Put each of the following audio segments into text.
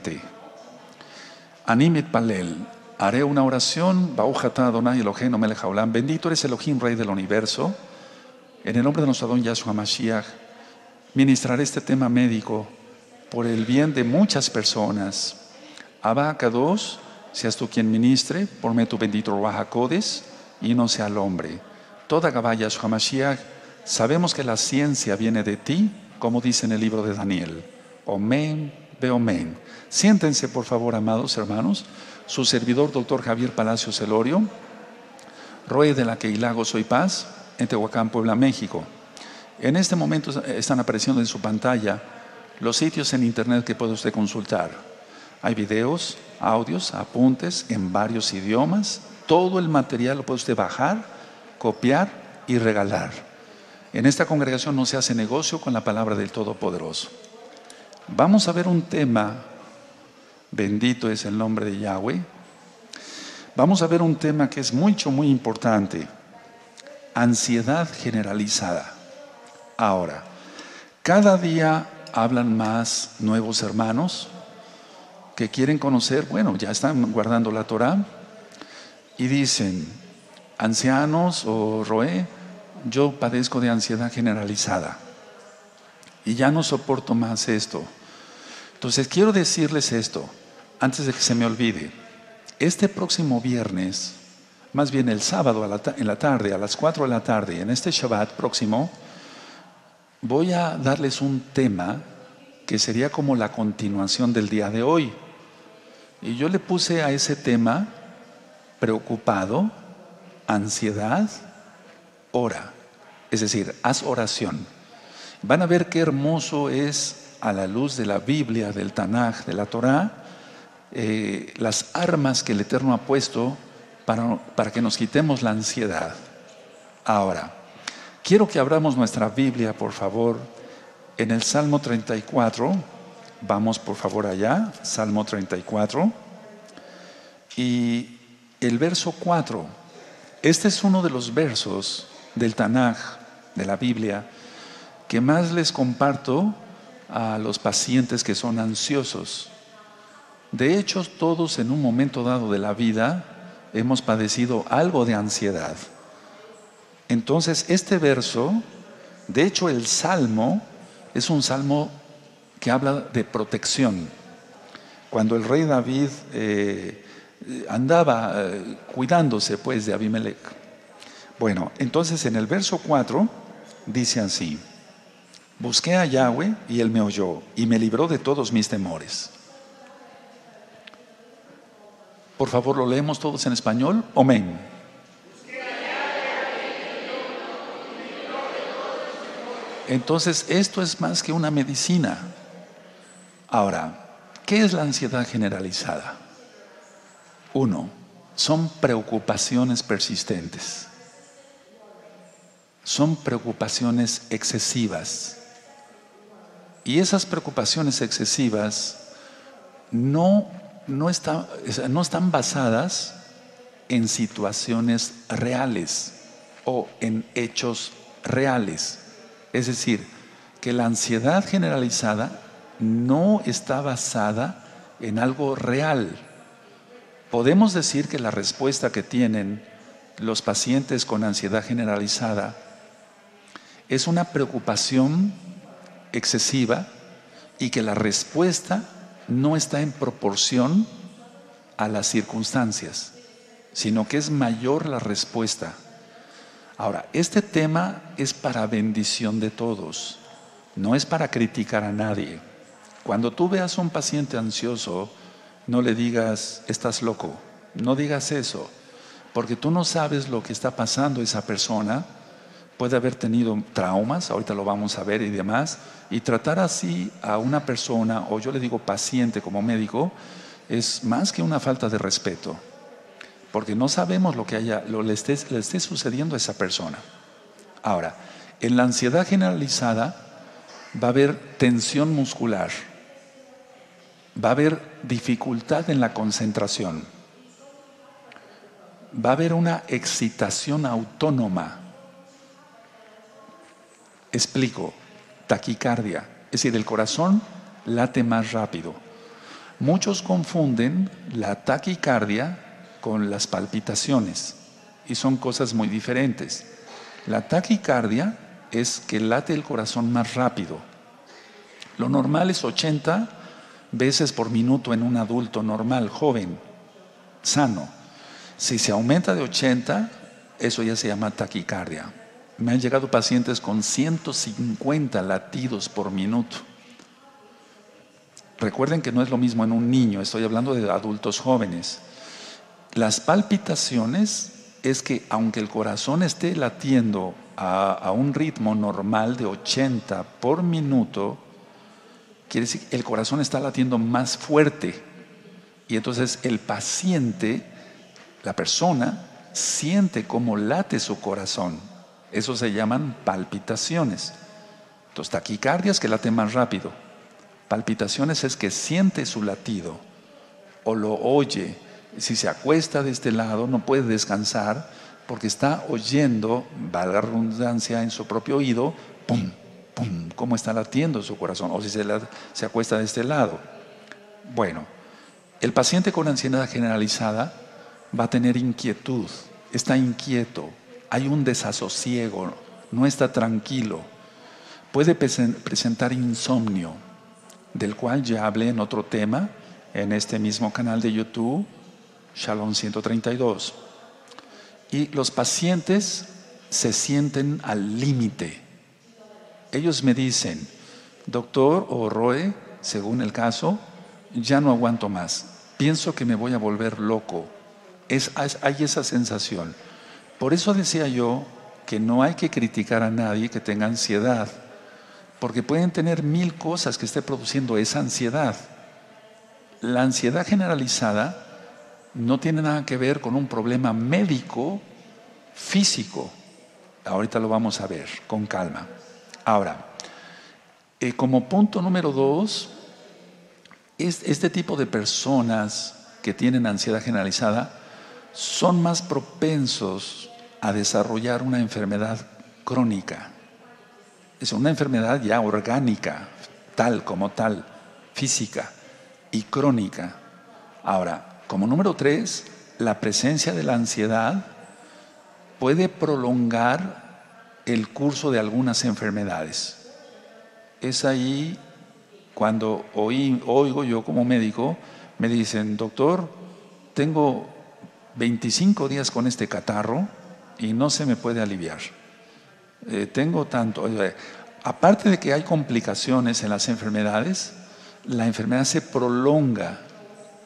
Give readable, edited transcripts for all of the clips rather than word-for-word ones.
siguiente. Animit Palel. Haré una oración. Baruch atah Adonai Eloheinu melech haolam. Bendito eres Elohim, Rey del universo. En el nombre de nuestro Adón Yahshua Mashiach, ministraré este tema médico por el bien de muchas personas. Abba Kadosh, seas tú quien ministre, ponme tu bendito Ruach HaKodesh y no sea el hombre. Toda Gabá Yahshua Mashiach, sabemos que la ciencia viene de ti, como dice en el libro de Daniel. Omen, beomen. Siéntense, por favor, amados hermanos. Su servidor, doctor Javier Palacios Elorio, Roe de la Keilah Gozo y Paz, en Tehuacán, Puebla, México. En este momento están apareciendo en su pantalla los sitios en internet que puede usted consultar. Hay videos, audios, apuntes en varios idiomas. Todo el material lo puede usted bajar, copiar y regalar. En esta congregación no se hace negocio con la palabra del Todopoderoso. Vamos a ver un tema, bendito es el nombre de Yahweh. Vamos a ver un tema que es muy importante. Ansiedad generalizada. Ahora, cada día hablan más nuevos hermanos que quieren conocer, bueno, ya están guardando la Torah y dicen, ancianos o Roé, yo padezco de ansiedad generalizada y ya no soporto más esto. Entonces quiero decirles esto, antes de que se me olvide. Este próximo viernes, más bien el sábado en la tarde, a las 4 de la tarde, en este Shabbat próximo, voy a darles un tema que sería como la continuación del día de hoy. Y yo le puse a ese tema, preocupado, ansiedad, ora. Es decir, haz oración. Van a ver qué hermoso es, a la luz de la Biblia, del Tanaj, de la Torah, las armas que el Eterno ha puesto para que nos quitemos la ansiedad. Ahora, quiero que abramos nuestra Biblia, por favor, en el Salmo 34. Vamos, por favor, allá, Salmo 34. Y el verso 4. Este es uno de los versos del Tanaj, de la Biblia, que más les comparto a los pacientes que son ansiosos. De hecho, todos en un momento dado de la vida hemos padecido algo de ansiedad. Entonces, este verso, de hecho el Salmo, es un salmo que habla de protección. Cuando el rey David andaba cuidándose pues de Abimelech. Bueno, entonces en el verso 4 dice así: busqué a Yahweh y Él me oyó y me libró de todos mis temores. Por favor, lo leemos todos en español. Amén. Entonces, esto es más que una medicina. Ahora, ¿qué es la ansiedad generalizada? 1. Son preocupaciones persistentes. Son preocupaciones excesivas. Y esas preocupaciones excesivas no están basadas en situaciones reales o en hechos reales. Es decir, que la ansiedad generalizada no está basada en algo real. Podemos decir que la respuesta que tienen los pacientes con ansiedad generalizada es una preocupación excesiva y que la respuesta no está en proporción a las circunstancias, sino que es mayor la respuesta. Ahora, este tema es para bendición de todos, no es para criticar a nadie. Cuando tú veas a un paciente ansioso, no le digas, estás loco, no digas eso, porque tú no sabes lo que está pasando esa persona. Puede haber tenido traumas, ahorita lo vamos a ver y demás, y tratar así a una persona, o yo le digo paciente como médico, es más que una falta de respeto, porque no sabemos lo que le esté sucediendo a esa persona. Ahora, en la ansiedad generalizada va a haber tensión muscular, va a haber dificultad en la concentración, va a haber una excitación autónoma. Explico, taquicardia, es decir, el corazón late más rápido. Muchos confunden la taquicardia con las palpitaciones y son cosas muy diferentes. La taquicardia es que late el corazón más rápido. Lo normal es 80 veces por minuto en un adulto normal, joven, sano. Si se aumenta de 80, eso ya se llama taquicardia. Me han llegado pacientes con 150 latidos por minuto. Recuerden que no es lo mismo en un niño, estoy hablando de adultos jóvenes. Las palpitaciones es que aunque el corazón esté latiendo a un ritmo normal de 80 por minuto, quiere decir que el corazón está latiendo más fuerte. Y entonces el paciente, la persona, siente cómo late su corazón. Eso se llaman palpitaciones. Entonces, taquicardia es que late más rápido. Palpitaciones es que siente su latido o lo oye. Si se acuesta de este lado, no puede descansar porque está oyendo, valga la redundancia, en su propio oído, pum, pum, cómo está latiendo su corazón. O si se acuesta de este lado. Bueno, el paciente con ansiedad generalizada va a tener inquietud, está inquieto, hay un desasosiego, no está tranquilo. Puede presentar insomnio, del cual ya hablé en otro tema, en este mismo canal de YouTube, Shalom 132. Y los pacientes se sienten al límite. Ellos me dicen, doctor o Roe, según el caso, ya no aguanto más, pienso que me voy a volver loco. Hay esa sensación. Por eso decía yo que no hay que criticar a nadie que tenga ansiedad, porque pueden tener 1000 cosas que esté produciendo esa ansiedad. La ansiedad generalizada no tiene nada que ver con un problema médico, físico. Ahorita lo vamos a ver con calma. Ahora, como punto número 2, este tipo de personas que tienen ansiedad generalizada son más propensos a desarrollar una enfermedad crónica. Es una enfermedad ya orgánica, tal como tal, física y crónica. Ahora, como número 3, la presencia de la ansiedad puede prolongar el curso de algunas enfermedades. Es ahí cuando oigo yo como médico, me dicen, doctor, tengo 25 días con este catarro y no se me puede aliviar. Tengo tanto. Aparte de que hay complicaciones en las enfermedades, la enfermedad se prolonga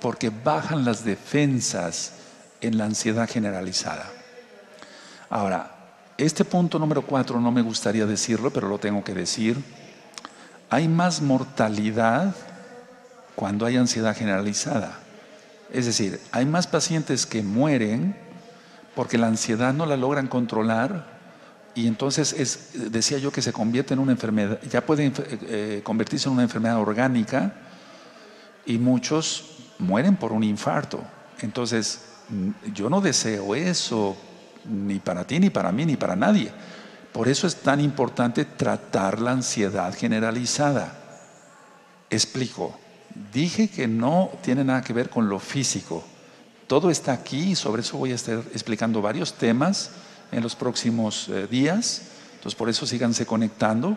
porque bajan las defensas en la ansiedad generalizada. Ahora, este punto número 4 no me gustaría decirlo, pero lo tengo que decir. Hay más mortalidad cuando hay ansiedad generalizada. Es decir, hay más pacientes que mueren porque la ansiedad no la logran controlar y entonces decía yo que se convierte en una enfermedad, ya puede convertirse en una enfermedad orgánica y muchos mueren por un infarto. Entonces, yo no deseo eso, ni para ti, ni para mí, ni para nadie. Por eso es tan importante tratar la ansiedad generalizada. Explico. Dije que no tiene nada que ver con lo físico. Todo está aquí y sobre eso voy a estar explicando varios temas en los próximos días. Entonces, por eso síganse conectando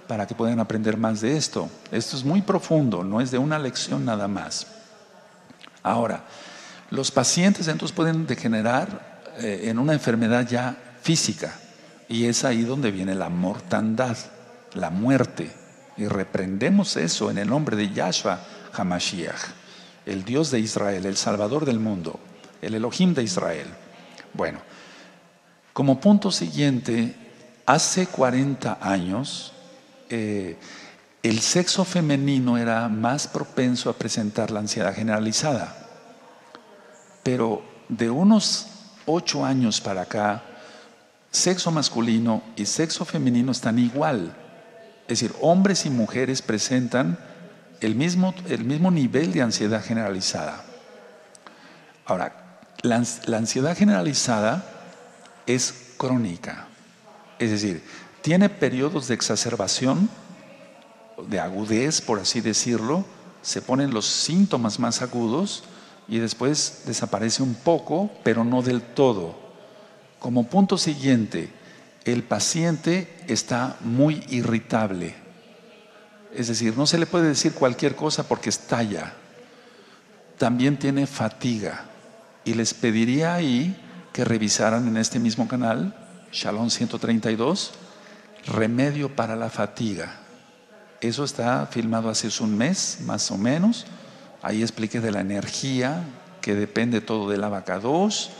para que puedan aprender más de esto. Esto es muy profundo, no es de una lección nada más. Ahora, los pacientes entonces pueden degenerar en una enfermedad ya física y es ahí donde viene la mortandad, la muerte. Y reprendemos eso en el nombre de Yahshua HaMashiach, el Dios de Israel, el Salvador del mundo, el Elohim de Israel. Bueno, como punto siguiente, hace 40 años el sexo femenino era más propenso a presentar la ansiedad generalizada. Pero de unos 8 años para acá, sexo masculino y sexo femenino están igual. Es decir, hombres y mujeres presentan el mismo nivel de ansiedad generalizada. Ahora, la ansiedad generalizada es crónica. Es decir, tiene periodos de exacerbación, de agudez, por así decirlo, se ponen los síntomas más agudos y después desaparece un poco, pero no del todo. Como punto siguiente, el paciente está muy irritable. Es decir, no se le puede decir cualquier cosa porque estalla. También tiene fatiga. Y les pediría ahí que revisaran en este mismo canal, Shalom 132, remedio para la fatiga. Eso está filmado hace un mes, más o menos. Ahí expliqué de la energía, que depende todo del abacados,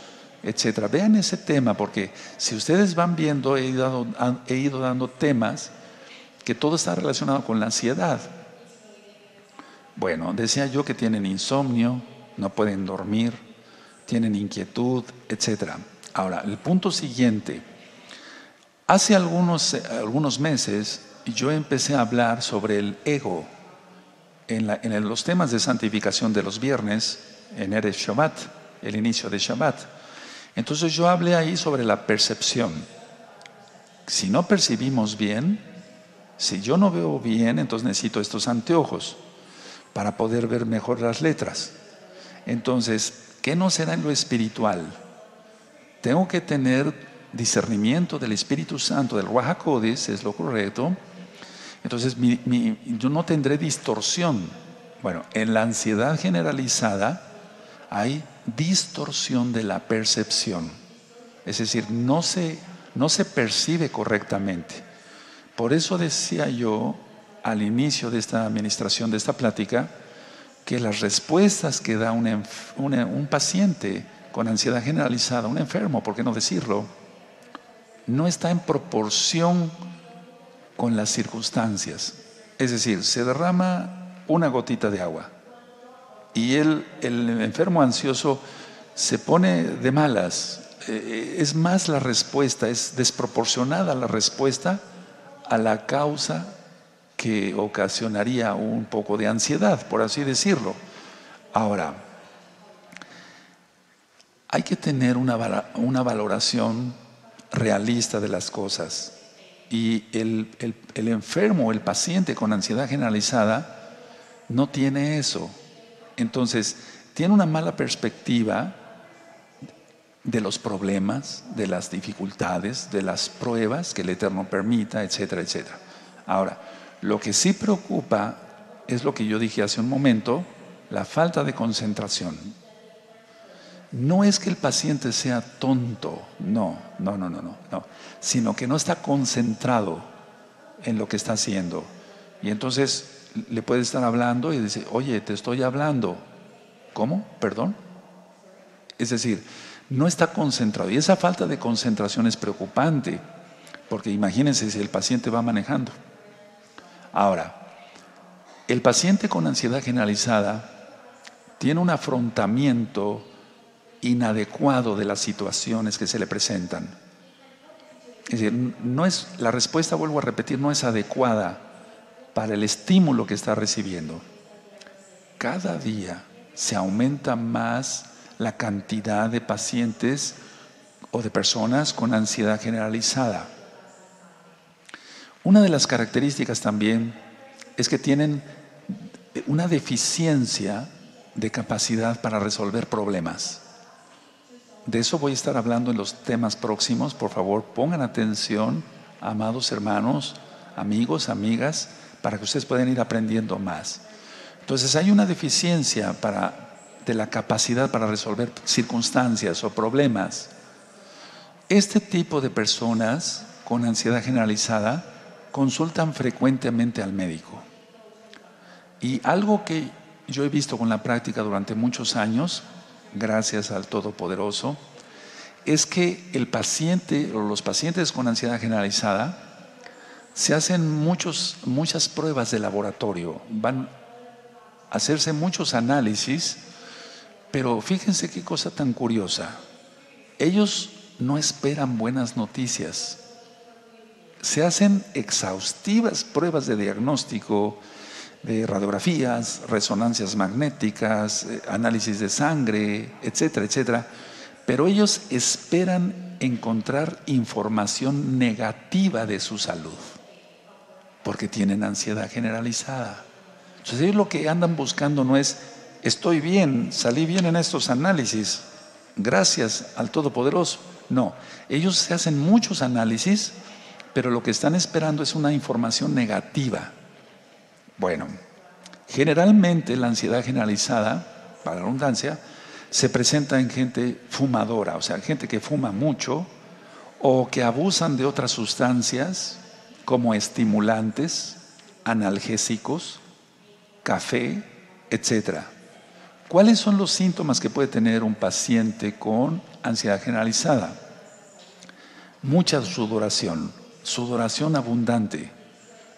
etcétera. Vean ese tema, porque si ustedes van viendo, he ido dando temas que todo está relacionado con la ansiedad. Bueno, decía yo que tienen insomnio, no pueden dormir, tienen inquietud, etcétera. Ahora, el punto siguiente. Hace algunos meses yo empecé a hablar sobre el ego en los temas de santificación de los viernes, en Erev Shabbat, el inicio de Shabbat. Entonces yo hablé ahí sobre la percepción. Si no percibimos bien, si yo no veo bien, entonces necesito estos anteojos para poder ver mejor las letras. Entonces, ¿qué no será en lo espiritual? Tengo que tener discernimiento del Espíritu Santo, del Ruach HaKodesh, es lo correcto. Entonces yo no tendré distorsión. Bueno, en la ansiedad generalizada hay distorsión de la percepción. Es decir, no se percibe correctamente. Por eso decía yo al inicio de esta administración, de esta plática, que las respuestas que da un paciente con ansiedad generalizada, un enfermo, ¿por qué no decirlo?, no está en proporción con las circunstancias. Es decir, se derrama una gotita de agua y el enfermo ansioso se pone de malas. Es más la respuesta, es desproporcionada la respuesta a la causa que ocasionaría un poco de ansiedad, por así decirlo. Ahora, hay que tener una valoración realista de las cosas. Y el enfermo, el paciente con ansiedad generalizada, no tiene eso. Entonces, tiene una mala perspectiva de los problemas, de las dificultades, de las pruebas que el Eterno permita, etcétera, etcétera. Ahora, lo que sí preocupa es lo que yo dije hace un momento, la falta de concentración. No es que el paciente sea tonto, no, sino que no está concentrado en lo que está haciendo. Y entonces le puede estar hablando y dice, oye, te estoy hablando. ¿Cómo? ¿Perdón? Es decir, no está concentrado. Y esa falta de concentración es preocupante, porque imagínense si el paciente va manejando. Ahora, el paciente con ansiedad generalizada tiene un afrontamiento inadecuado de las situaciones que se le presentan. Es decir, la respuesta, vuelvo a repetir, no es adecuada para el estímulo que está recibiendo. Cada día se aumenta más la cantidad de pacientes o de personas con ansiedad generalizada. Una de las características también es que tienen una deficiencia de capacidad para resolver problemas. De eso voy a estar hablando en los temas próximos. Por favor, pongan atención, amados hermanos, amigos, amigas, para que ustedes puedan ir aprendiendo más. Entonces, hay una deficiencia de la capacidad para resolver circunstancias o problemas. Este tipo de personas con ansiedad generalizada consultan frecuentemente al médico. Y algo que yo he visto con la práctica durante muchos años, gracias al Todopoderoso, es que el paciente o los pacientes con ansiedad generalizada se hacen muchas pruebas de laboratorio, van a hacerse muchos análisis, pero fíjense qué cosa tan curiosa. Ellos no esperan buenas noticias. Se hacen exhaustivas pruebas de diagnóstico, de radiografías, resonancias magnéticas, análisis de sangre, etcétera, etcétera. Pero ellos esperan encontrar información negativa de su salud, porque tienen ansiedad generalizada. Entonces ellos lo que andan buscando no es, estoy bien, salí bien en estos análisis, gracias al Todopoderoso. No, ellos se hacen muchos análisis, pero lo que están esperando es una información negativa. Bueno, generalmente la ansiedad generalizada, para la redundancia, se presenta en gente fumadora, o sea, gente que fuma mucho o que abusan de otras sustancias como estimulantes, analgésicos, café, etcétera. ¿Cuáles son los síntomas que puede tener un paciente con ansiedad generalizada? Mucha sudoración, sudoración abundante,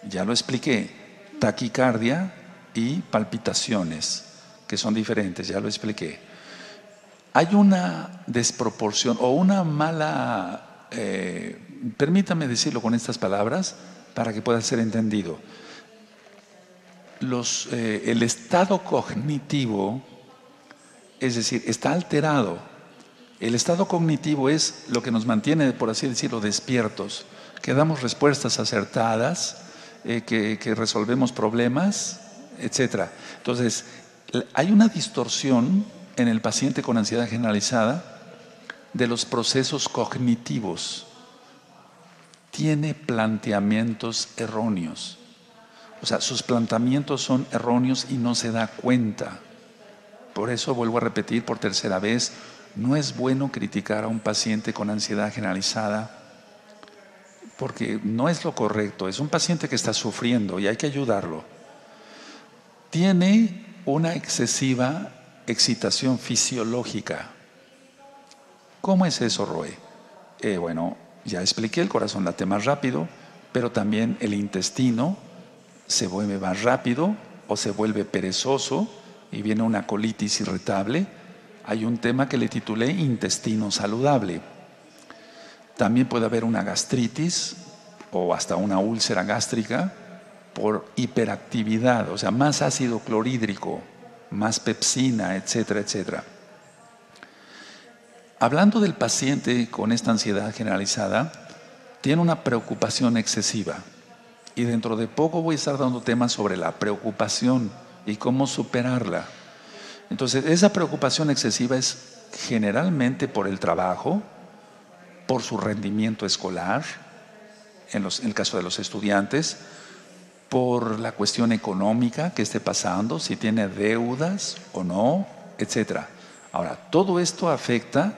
ya lo expliqué, taquicardia y palpitaciones, que son diferentes, ya lo expliqué. Hay una desproporción o una mala, permítame decirlo con estas palabras para que pueda ser entendido. El estado cognitivo, es decir, está alterado. El estado cognitivo es lo que nos mantiene, por así decirlo, despiertos, que damos respuestas acertadas, que resolvemos problemas, etc. Entonces, hay una distorsión en el paciente con ansiedad generalizada de los procesos cognitivos. Tiene planteamientos erróneos. O sea, sus planteamientos son erróneos y no se da cuenta. Por eso vuelvo a repetir por tercera vez, no es bueno criticar a un paciente con ansiedad generalizada porque no es lo correcto. Es un paciente que está sufriendo y hay que ayudarlo. Tiene una excesiva excitación fisiológica. ¿Cómo es eso, Roe? Bueno, ya expliqué, el corazón late más rápido, pero también el intestino se vuelve más rápido o se vuelve perezoso y viene una colitis irritable. Hay un tema que le titulé intestino saludable. También puede haber una gastritis o hasta una úlcera gástrica por hiperactividad, o sea, más ácido clorhídrico, más pepsina, etcétera, etcétera. Hablando del paciente con esta ansiedad generalizada, tiene una preocupación excesiva. Y dentro de poco voy a estar dando temas sobre la preocupación y cómo superarla. Entonces, esa preocupación excesiva es generalmente por el trabajo, por su rendimiento escolar, en el caso de los estudiantes, por la cuestión económica que esté pasando, si tiene deudas o no, etc. Ahora, todo esto afecta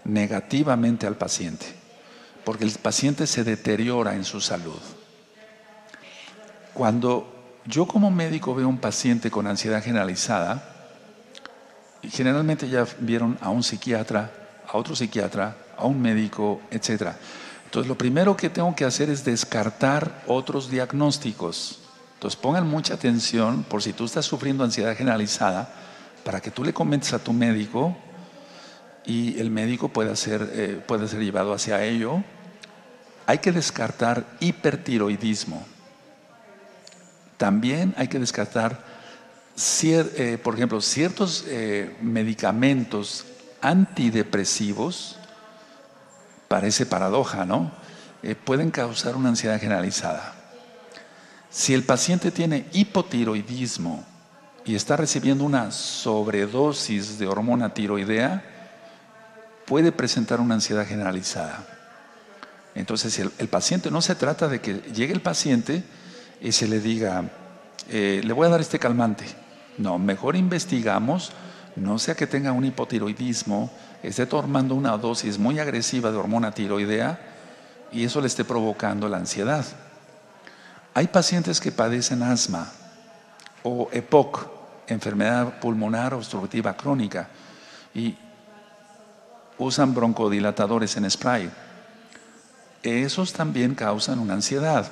negativamente al paciente, porque el paciente se deteriora en su salud. Cuando yo como médico veo un paciente con ansiedad generalizada, generalmente ya vieron a un psiquiatra, a otro psiquiatra, a un médico, etc. Entonces lo primero que tengo que hacer es descartar otros diagnósticos. Entonces pongan mucha atención por si tú estás sufriendo ansiedad generalizada, para que tú le comentes a tu médico y el médico pueda ser llevado hacia ello. Hay que descartar hipertiroidismo. También hay que descartar, por ejemplo, ciertos medicamentos antidepresivos. Parece paradoja, ¿no? Pueden causar una ansiedad generalizada. Si el paciente tiene hipotiroidismo y está recibiendo una sobredosis de hormona tiroidea, puede presentar una ansiedad generalizada. Entonces, si el paciente, no se trata de que llegue el paciente y se le diga, le voy a dar este calmante. No, mejor investigamos, no sea que tenga un hipotiroidismo, esté tomando una dosis muy agresiva de hormona tiroidea y eso le esté provocando la ansiedad. Hay pacientes que padecen asma o EPOC, enfermedad pulmonar obstructiva crónica, y usan broncodilatadores en spray. Esos también causan una ansiedad.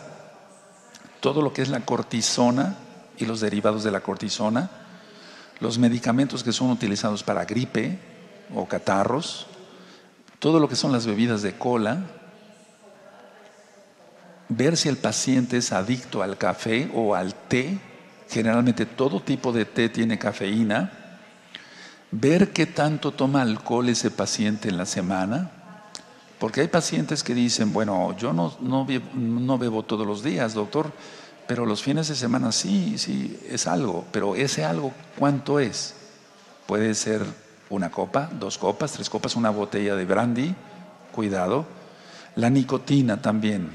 Todo lo que es la cortisona y los derivados de la cortisona, los medicamentos que son utilizados para gripe o catarros, todo lo que son las bebidas de cola, ver si el paciente es adicto al café o al té, generalmente todo tipo de té tiene cafeína, ver qué tanto toma alcohol ese paciente en la semana, porque hay pacientes que dicen, bueno, yo no bebo todos los días, doctor, pero los fines de semana sí, sí, es algo. Pero ese algo, ¿cuánto es? Puede ser una copa, 2 copas, 3 copas, una botella de brandy. Cuidado. La nicotina también.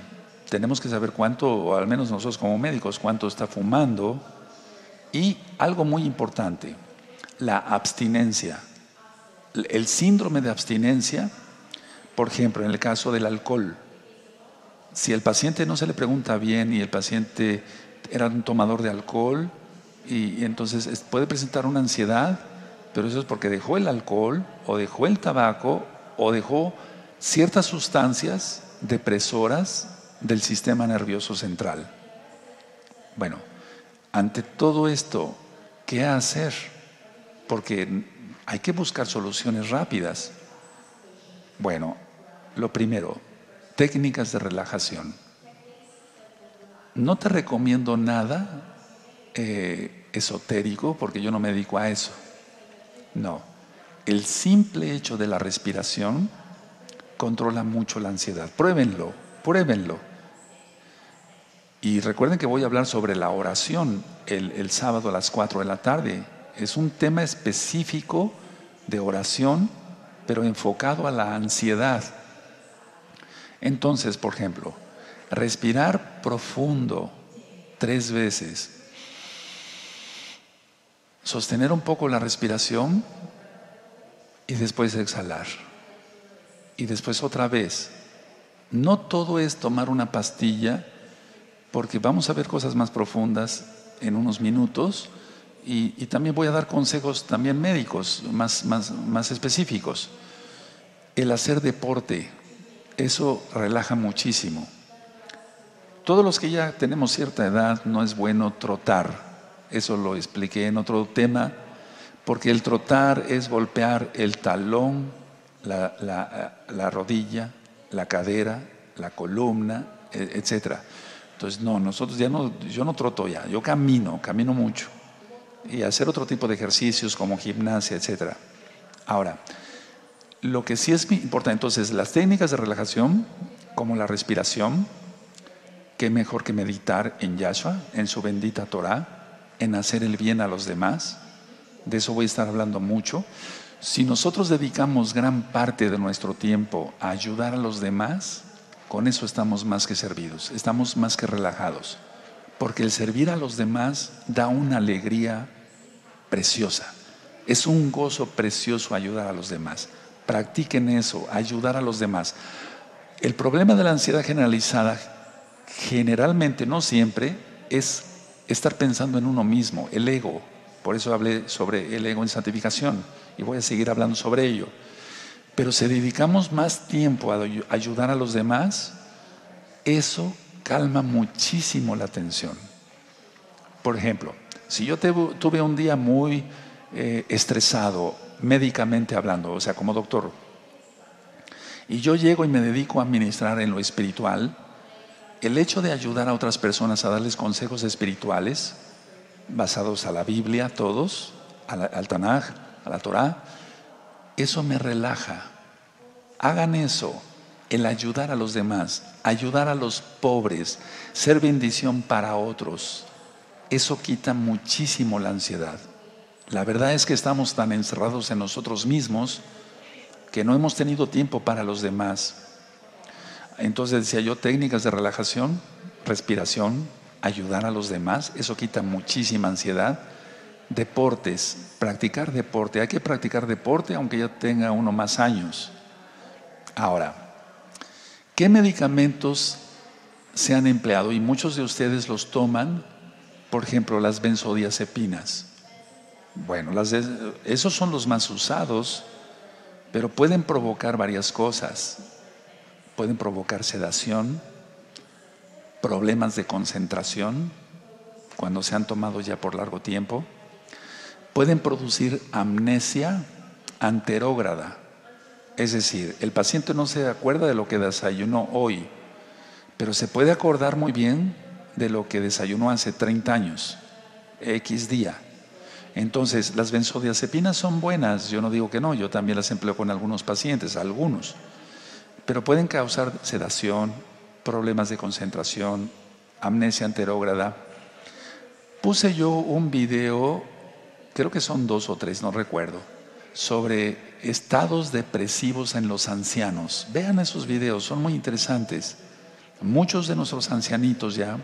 Tenemos que saber cuánto, o al menos nosotros como médicos, cuánto está fumando. Y algo muy importante, la abstinencia. El síndrome de abstinencia, por ejemplo, en el caso del alcohol, si el paciente no se le pregunta bien y el paciente era un tomador de alcohol, y entonces puede presentar una ansiedad, pero eso es porque dejó el alcohol o dejó el tabaco o dejó ciertas sustancias depresoras del sistema nervioso central. Bueno, ante todo esto, ¿qué hacer? Porque hay que buscar soluciones rápidas. Bueno, lo primero, técnicas de relajación. No te recomiendo nada esotérico porque yo no me dedico a eso. No, el simple hecho de la respiración controla mucho la ansiedad. Pruébenlo, pruébenlo. Y recuerden que voy a hablar sobre la oración el sábado a las 4 de la tarde. Es un tema específico de oración, pero enfocado a la ansiedad. Entonces, por ejemplo, respirar profundo 3 veces. Sostener un poco la respiración y después exhalar. Y después otra vez. No todo es tomar una pastilla, porque vamos a ver cosas más profundas en unos minutos y también voy a dar consejos también médicos más específicos. El hacer deporte, eso relaja muchísimo. Todos los que ya tenemos cierta edad, no es bueno trotar. Eso lo expliqué en otro tema, porque el trotar es golpear el talón, la rodilla, la cadera, la columna, etcétera. Entonces, no, nosotros yo no troto ya, yo camino mucho. Y hacer otro tipo de ejercicios como gimnasia, etcétera. Ahora, lo que sí es importante, entonces, las técnicas de relajación, como la respiración, qué mejor que meditar en Yahshua, en su bendita Torah, en hacer el bien a los demás. De eso voy a estar hablando mucho. Si nosotros dedicamos gran parte de nuestro tiempo a ayudar a los demás, con eso estamos más que servidos, estamos más que relajados, porque el servir a los demás da una alegría preciosa. Es un gozo precioso ayudar a los demás. Practiquen eso, ayudar a los demás. El problema de la ansiedad generalizada, generalmente, no siempre, es estar pensando en uno mismo, el ego. Por eso hablé sobre el ego en santificación y voy a seguir hablando sobre ello. Pero si dedicamos más tiempo a ayudar a los demás, eso calma muchísimo la tensión. Por ejemplo, si yo tuve un día muy estresado, médicamente hablando, o sea, como doctor, y yo llego y me dedico a ministrar en lo espiritual, el hecho de ayudar a otras personas a darles consejos espirituales, basados a la Biblia, todos, al Tanaj, a la Torah, eso me relaja. Hagan eso, el ayudar a los demás, ayudar a los pobres, ser bendición para otros. Eso quita muchísimo la ansiedad. La verdad es que estamos tan encerrados en nosotros mismos que no hemos tenido tiempo para los demás. Entonces decía yo, técnicas de relajación, respiración, ayudar a los demás, eso quita muchísima ansiedad. Deportes, practicar deporte. Hay que practicar deporte aunque ya tenga uno más años. Ahora, ¿qué medicamentos se han empleado? Y muchos de ustedes los toman, por ejemplo, las benzodiazepinas. Bueno, esos son los más usados, pero pueden provocar varias cosas. Pueden provocar sedación, problemas de concentración, cuando se han tomado ya por largo tiempo. Pueden producir amnesia anterógrada. Es decir, el paciente no se acuerda de lo que desayunó hoy, pero se puede acordar muy bien de lo que desayunó hace 30 años, X día. Entonces, las benzodiazepinas son buenas, yo no digo que no, yo también las empleo con algunos pacientes, algunos, pero pueden causar sedación, problemas de concentración, amnesia anterógrada. Puse yo un video, creo que son 2 o 3, no recuerdo, sobre estados depresivos en los ancianos. Vean esos videos, son muy interesantes. Muchos de nuestros ancianitos ya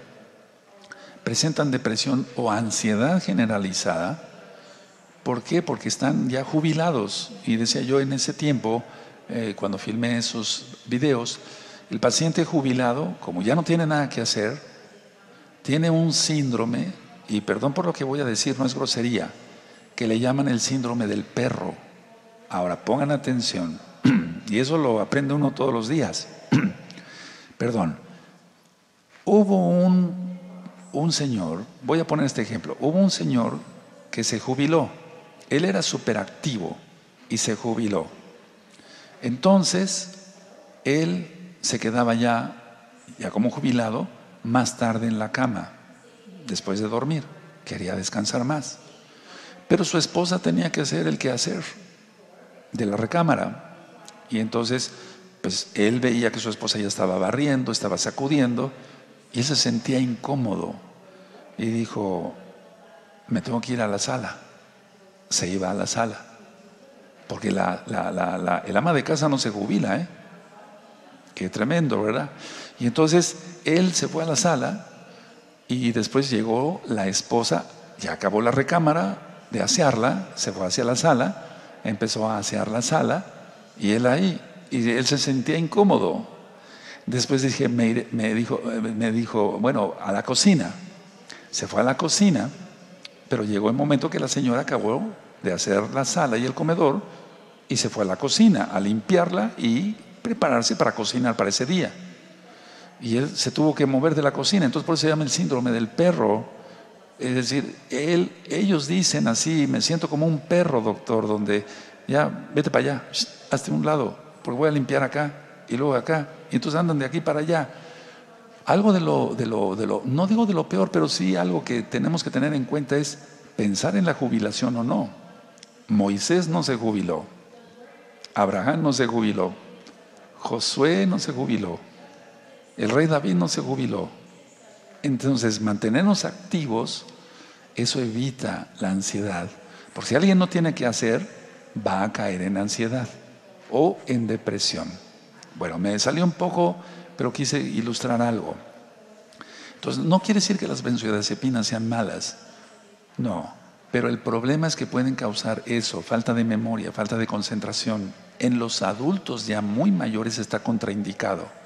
presentan depresión o ansiedad generalizada. ¿Por qué? Porque están ya jubilados. Y decía yo en ese tiempo, cuando filmé esos videos, el paciente jubilado, como ya no tiene nada que hacer, tiene un síndrome, y perdón por lo que voy a decir, no es grosería, que le llaman el síndrome del perro. Ahora pongan atención, y eso lo aprende uno todos los días. Perdón, hubo un señor, voy a poner este ejemplo, hubo un señor que se jubiló. Él era súper activo y se jubiló. Entonces, él se quedaba ya como jubilado, más tarde en la cama, después de dormir. Quería descansar más. Pero su esposa tenía que hacer el quehacer de la recámara. Y entonces, pues él veía que su esposa ya estaba barriendo, estaba sacudiendo, y él se sentía incómodo. Y dijo, me tengo que ir a la sala. Se iba a la sala. Porque el ama de casa no se jubila, ¿eh? Qué tremendo, ¿verdad? Y entonces él se fue a la sala y después llegó la esposa, ya acabó la recámara de asearla, se fue hacia la sala, empezó a asear la sala y él ahí, y él se sentía incómodo. Después me dijo, bueno, a la cocina. Se fue a la cocina, pero llegó el momento que la señora acabó de hacer la sala y el comedor y se fue a la cocina a limpiarla y prepararse para cocinar para ese día. Y él se tuvo que mover de la cocina, entonces por eso se llama el síndrome del perro. Es decir, ellos dicen así, me siento como un perro, doctor, donde ya, vete para allá, hazte un lado, porque voy a limpiar acá y luego acá, y entonces andan de aquí para allá. Algo no digo de lo peor, pero sí algo que tenemos que tener en cuenta es pensar en la jubilación o no. Moisés no se jubiló, Abraham no se jubiló, Josué no se jubiló, el rey David no se jubiló. Entonces, mantenernos activos, eso evita la ansiedad. Porque si alguien no tiene que hacer, va a caer en ansiedad o en depresión. Bueno, me salió un poco, pero quise ilustrar algo. Entonces, no quiere decir que las benzodiazepinas sean malas. No, pero el problema es que pueden causar eso, falta de memoria, falta de concentración. En los adultos ya muy mayores está contraindicado.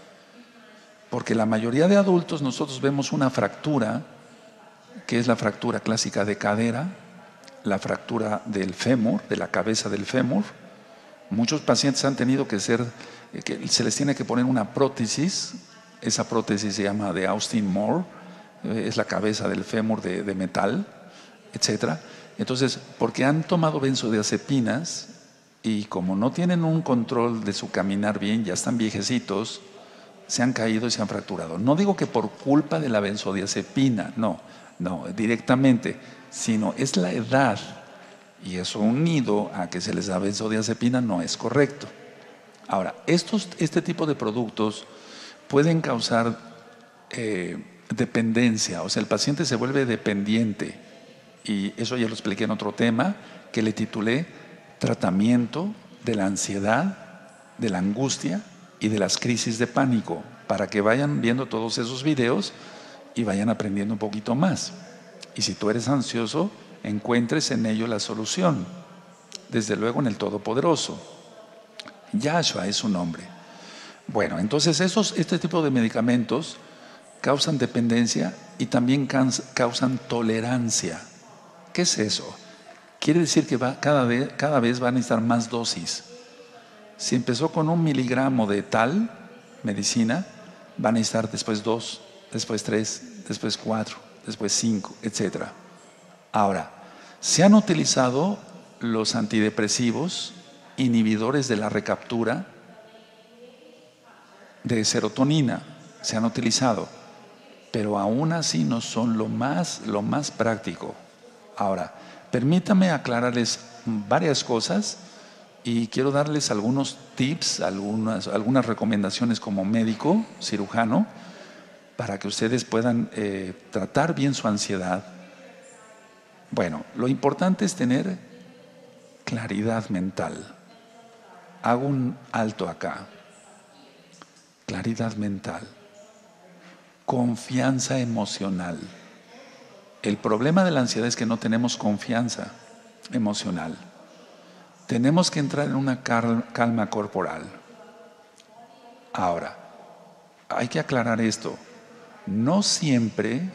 Porque la mayoría de adultos nosotros vemos una fractura, que es la fractura clásica de cadera, la fractura del fémur, de la cabeza del fémur. Muchos pacientes han tenido que se les tiene que poner una prótesis. Esa prótesis se llama de Austin Moore, es la cabeza del fémur de metal, etcétera. Entonces, porque han tomado benzodiazepinas y como no tienen un control de su caminar bien, ya están viejecitos, se han caído y se han fracturado. No digo que por culpa de la benzodiazepina, no, directamente, sino es la edad, y eso unido a que se les da benzodiazepina no es correcto. Ahora, este tipo de productos pueden causar dependencia, o sea, el paciente se vuelve dependiente, y eso ya lo expliqué en otro tema que le titulé Tratamiento de la ansiedad, de la angustia y de las crisis de pánico, para que vayan viendo todos esos videos y vayan aprendiendo un poquito más. Y si tú eres ansioso, encuentres en ello la solución, desde luego en el Todopoderoso. Yahshua es su nombre. Bueno, entonces este tipo de medicamentos causan dependencia y también causan tolerancia. ¿Qué es eso? Quiere decir que cada vez van a necesitar más dosis. Si empezó con 1 miligramo de tal medicina, van a necesitar después 2, después 3, después 4, después 5, etc. Ahora, se han utilizado los antidepresivos, inhibidores de la recaptura de serotonina, se han utilizado, pero aún así no son lo más práctico. Ahora, permítame aclararles varias cosas y quiero darles algunos tips, algunas recomendaciones como médico, cirujano, para que ustedes puedan tratar bien su ansiedad Bueno, lo importante es tener claridad mental. Hago un alto acá. Claridad mental. Confianza emocional. El problema de la ansiedad es que no tenemos confianza emocional. Tenemos que entrar en una calma corporal. Ahora, hay que aclarar esto. No siempre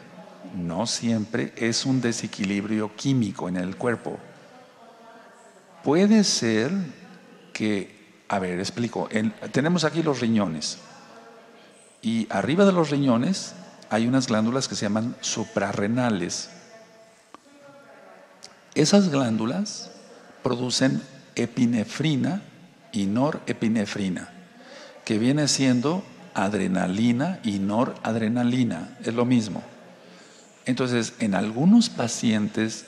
es un desequilibrio químico en el cuerpo. Puede ser que, a ver, explico. Tenemos aquí los riñones. Y arriba de los riñones hay unas glándulas que se llaman suprarrenales. Esas glándulas producen epinefrina y norepinefrina, que viene siendo adrenalina y noradrenalina, es lo mismo. Entonces, en algunos pacientes,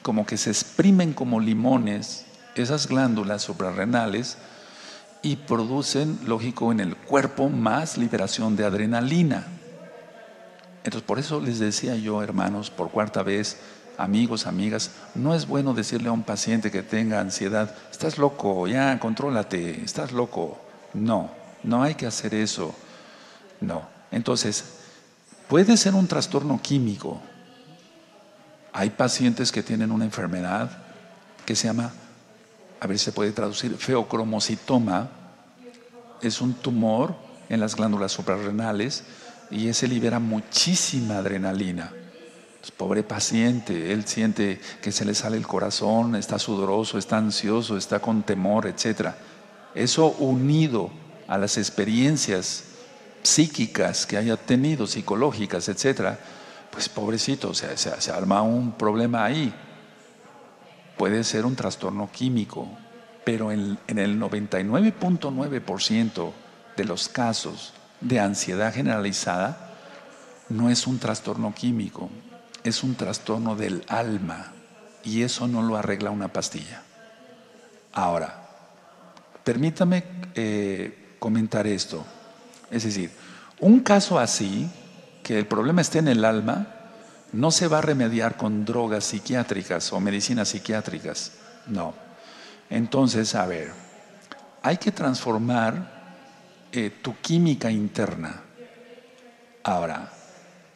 como que se exprimen como limones esas glándulas suprarrenales y producen, lógico, en el cuerpo más liberación de adrenalina. Entonces, por eso les decía yo, hermanos, por cuarta vez, amigos, amigas, no es bueno decirle a un paciente que tenga ansiedad, estás loco, ya, contrólate, estás loco. No, no hay que hacer eso. No. Entonces, puede ser un trastorno químico. Hay pacientes que tienen una enfermedad que se llama, a ver si se puede traducir, feocromocitoma. Es un tumor en las glándulas suprarrenales y ese libera muchísima adrenalina. Entonces, pobre paciente, él siente que se le sale el corazón, está sudoroso, está ansioso, está con temor, etc. Eso unido a las experiencias psíquicas que haya tenido, psicológicas, etc., pues pobrecito, se arma un problema ahí. Puede ser un trastorno químico, pero en el 99.9% de los casos de ansiedad generalizada no es un trastorno químico, es un trastorno del alma y eso no lo arregla una pastilla. Ahora, permítame comentar esto. Es decir, un caso así, que el problema esté en el alma, no se va a remediar con drogas psiquiátricas o medicinas psiquiátricas, no. Entonces, a ver, hay que transformar tu química interna. Ahora,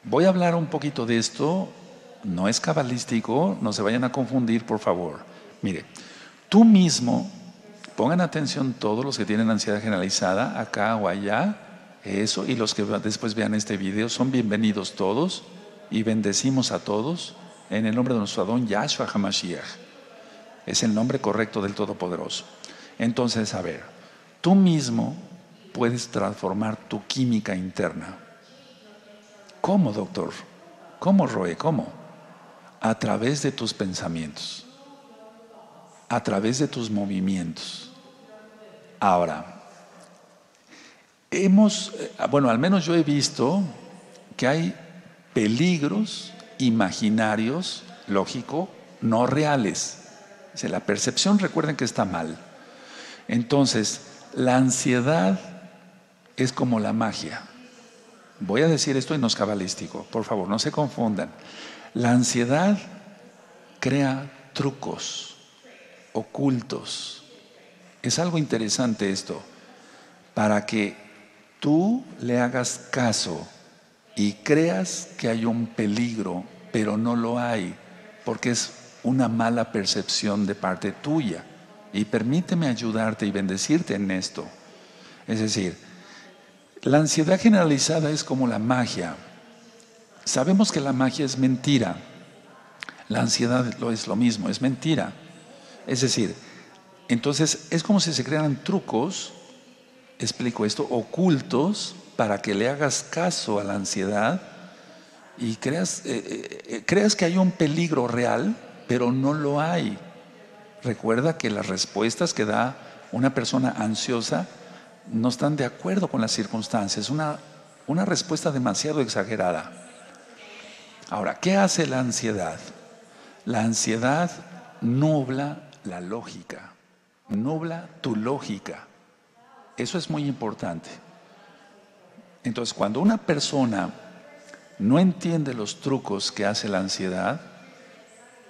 voy a hablar un poquito de esto, no es cabalístico, no se vayan a confundir, por favor. Mire, tú mismo, pongan atención todos los que tienen ansiedad generalizada, acá o allá, eso, y los que después vean este video, son bienvenidos todos y bendecimos a todos en el nombre de nuestro Adón Yahshua HaMashiach. Es el nombre correcto del Todopoderoso. Entonces, a ver, tú mismo puedes transformar tu química interna. ¿Cómo, doctor? ¿Cómo, Roe? ¿Cómo? A través de tus pensamientos, a través de tus movimientos. Ahora, bueno, al menos yo he visto que hay peligros imaginarios, lógico, no reales. O sea, la percepción, recuerden que está mal. Entonces, la ansiedad es como la magia. Voy a decir esto y no es cabalístico, por favor, no se confundan. La ansiedad crea trucos ocultos. Es algo interesante esto, para que tú le hagas caso y creas que hay un peligro, pero no lo hay, porque es una mala percepción de parte tuya. Y permíteme ayudarte y bendecirte en esto. Es decir, la ansiedad generalizada es como la magia. Sabemos que la magia es mentira. La ansiedad es lo mismo, es mentira. Es decir, entonces es como si se crearan trucos, explico esto, ocultos, para que le hagas caso a la ansiedad y creas que hay un peligro real, pero no lo hay. Recuerda que las respuestas que da una persona ansiosa no están de acuerdo con las circunstancias, una respuesta demasiado exagerada. Ahora, ¿qué hace la ansiedad? La ansiedad nubla la lógica, nubla tu lógica. Eso es muy importante. Entonces, cuando una persona no entiende los trucos que hace la ansiedad,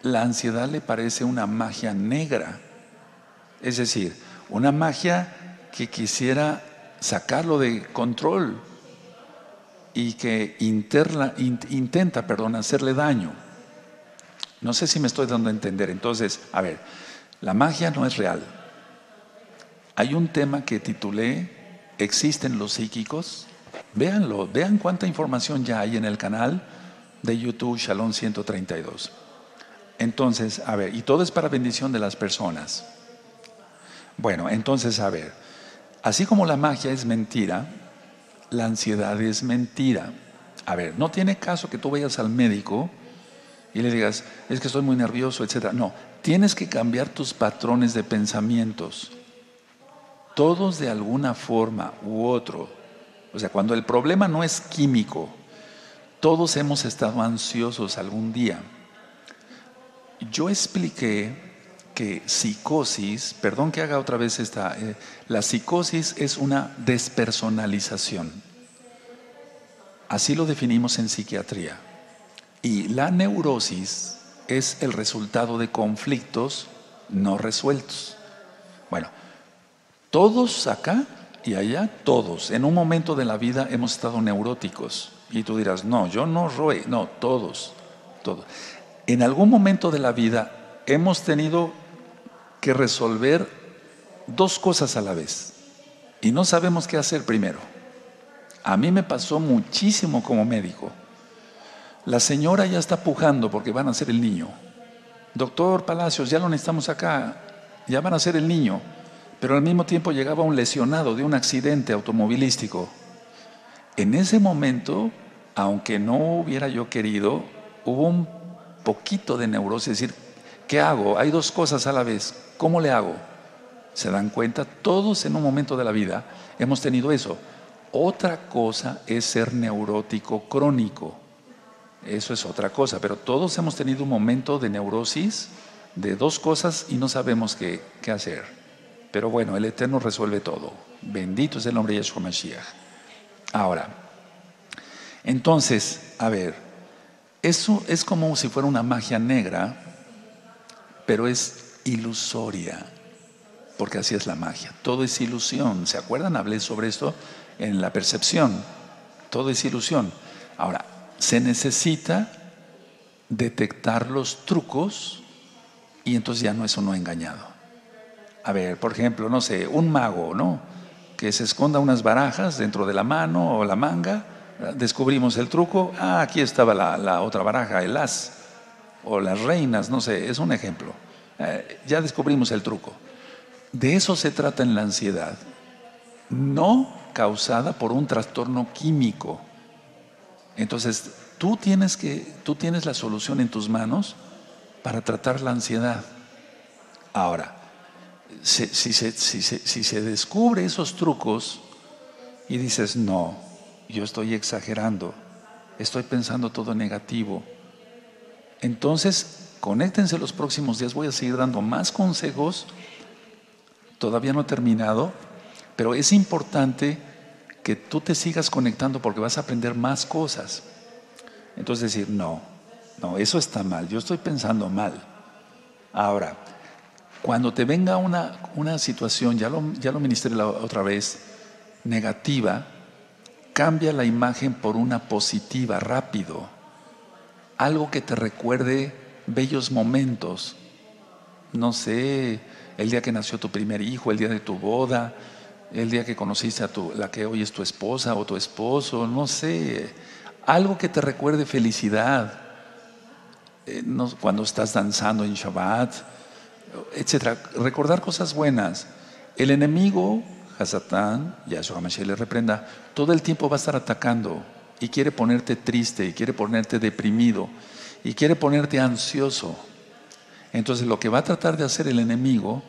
la ansiedad le parece una magia negra. Es decir, una magia que quisiera sacarlo de control y que intenta, hacerle daño. No sé si me estoy dando a entender. Entonces, a ver, la magia no es real. Hay un tema que titulé ¿Existen los psíquicos? Véanlo, vean cuánta información ya hay en el canal de YouTube Shalom 132. Entonces, a ver, y todo es para bendición de las personas. Bueno, entonces, a ver, así como la magia es mentira, la ansiedad es mentira. A ver, no tiene caso que tú vayas al médico y le digas, es que estoy muy nervioso, etc. No, tienes que cambiar tus patrones de pensamientos. Todos de alguna forma u otro. O sea, cuando el problema no es químico, todos hemos estado ansiosos algún día. Yo expliqué que psicosis, perdón que haga otra vez la psicosis es una despersonalización. Así lo definimos en psiquiatría. Y la neurosis es el resultado de conflictos no resueltos. Bueno, todos acá y allá, todos, en un momento de la vida hemos estado neuróticos. Y tú dirás, no, yo no, Roe, no, todos. En algún momento de la vida hemos tenido que resolver dos cosas a la vez y no sabemos qué hacer primero. A mí me pasó muchísimo como médico. La señora ya está pujando porque van a hacer el niño. Doctor Palacios, ya lo necesitamos acá, ya van a hacer el niño. Pero al mismo tiempo llegaba un lesionado de un accidente automovilístico. En ese momento, aunque no hubiera yo querido, hubo un poquito de neurosis, es decir, ¿qué hago? Hay dos cosas a la vez, ¿cómo le hago? ¿Se dan cuenta? Todos en un momento de la vida hemos tenido eso. Otra cosa es ser neurótico crónico, eso es otra cosa, pero todos hemos tenido un momento de neurosis de dos cosas y no sabemos qué hacer. Pero bueno, el Eterno resuelve todo. Bendito es el nombre de Yeshua Mashiach. Ahora, entonces, a ver, eso es como si fuera una magia negra, pero es ilusoria, porque así es la magia. Todo es ilusión. ¿Se acuerdan? Hablé sobre esto en la percepción. Todo es ilusión. Ahora, se necesita detectar los trucos y entonces ya no es uno engañado. A ver, por ejemplo, no sé, un mago, ¿no? Que se esconda unas barajas dentro de la mano o la manga. Descubrimos el truco. Ah, aquí estaba la otra baraja, el as. O las reinas, no sé, es un ejemplo. Ya descubrimos el truco. De eso se trata en la ansiedad. No causada por un trastorno químico. Entonces, tú tienes la solución en tus manos para tratar la ansiedad. Ahora, si se descubre esos trucos y dices, no, yo estoy exagerando, estoy pensando todo negativo, entonces conéctense los próximos días, voy a seguir dando más consejos, todavía no he terminado, pero es importante que tú te sigas conectando porque vas a aprender más cosas. Entonces decir, no, eso está mal, yo estoy pensando mal. Ahora, cuando te venga una situación, ya lo ministré la otra vez, negativa, cambia la imagen por una positiva, rápido. Algo que te recuerde bellos momentos. No sé, el día que nació tu primer hijo, el día de tu boda, el día que conociste a la que hoy es tu esposa o tu esposo, no sé. Algo que te recuerde felicidad. Cuando estás danzando en Shabbat, etcétera, recordar cosas buenas. El enemigo, Hasatán, Yahshua HaMashiach le reprenda, todo el tiempo va a estar atacando y quiere ponerte triste, y quiere ponerte deprimido, y quiere ponerte ansioso. Entonces lo que va a tratar de hacer el enemigo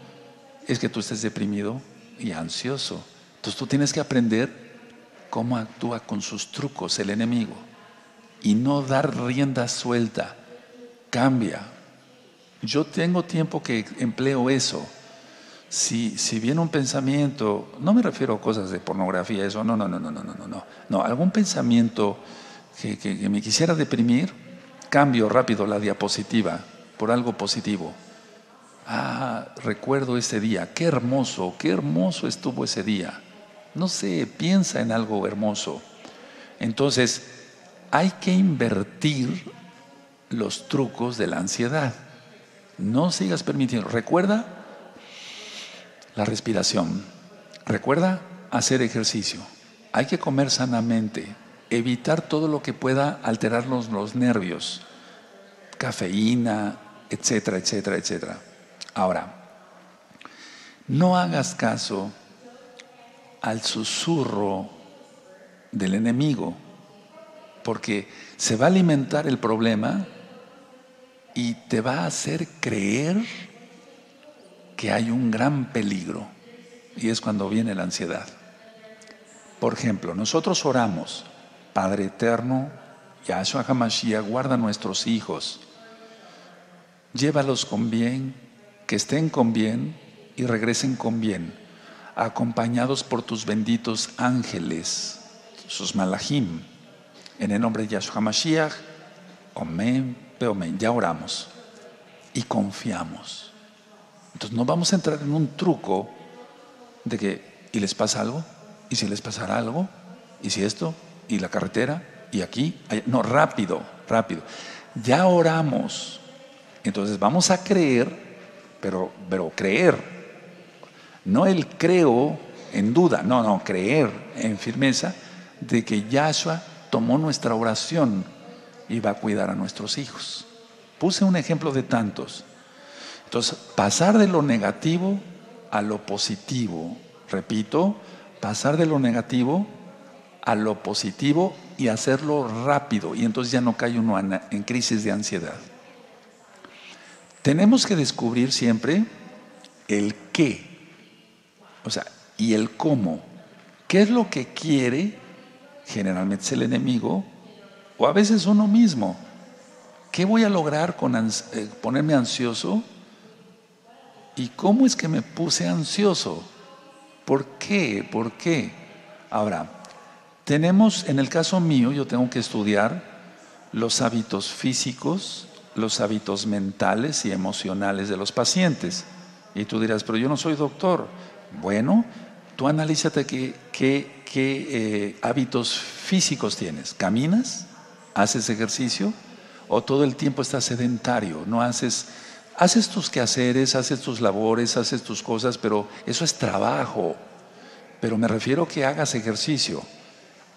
es que tú estés deprimido y ansioso. Entonces tú tienes que aprender cómo actúa con sus trucos el enemigo y no dar rienda suelta. Cambia. Yo tengo tiempo que empleo eso. Si viene un pensamiento, no me refiero a cosas de pornografía, eso, no, algún pensamiento que me quisiera deprimir, cambio rápido la diapositiva por algo positivo. Recuerdo ese día, qué hermoso estuvo ese día. No sé, piensa en algo hermoso. Entonces, hay que invertir los trucos de la ansiedad. No sigas permitiendo. Recuerda la respiración. Recuerda hacer ejercicio. Hay que comer sanamente. Evitar todo lo que pueda alterarnos los nervios. Cafeína, etcétera, etcétera, etcétera. Ahora, no hagas caso al susurro del enemigo, porque se va a alimentar el problema y te va a hacer creer que hay un gran peligro, y es cuando viene la ansiedad. Por ejemplo, nosotros oramos: Padre eterno, Yahshua HaMashiach, guarda a nuestros hijos, llévalos con bien, que estén con bien y regresen con bien, acompañados por tus benditos ángeles, sus malachim, en el nombre de Yahshua HaMashiach. Amén, amén. Ya oramos y confiamos. Entonces no vamos a entrar en un truco de que, ¿y les pasa algo? ¿Y si les pasara algo? ¿Y si esto? ¿Y la carretera? ¿Y aquí? Allá. No, rápido. Ya oramos. Entonces vamos a creer, pero creer. No el creo en duda, no, creer en firmeza de que Yahshua tomó nuestra oración y va a cuidar a nuestros hijos. Puse un ejemplo de tantos. Entonces, pasar de lo negativo a lo positivo. Repito, pasar de lo negativo a lo positivo y hacerlo rápido. Y entonces ya no cae uno en crisis de ansiedad. Tenemos que descubrir siempre el qué, y el cómo. ¿Qué es lo que quiere? Generalmente es el enemigo, o a veces uno mismo. ¿Qué voy a lograr con ponerme ansioso? ¿Y cómo es que me puse ansioso? ¿Por qué? Ahora, tenemos, en el caso mío, yo tengo que estudiar los hábitos físicos, los hábitos mentales y emocionales de los pacientes. Y tú dirás, pero yo no soy doctor. Bueno, tú analízate qué hábitos físicos tienes. ¿Caminas? ¿Haces ejercicio? ¿O todo el tiempo estás sedentario? No haces tus quehaceres, haces tus labores, haces tus cosas, pero eso es trabajo. Pero me refiero que hagas ejercicio.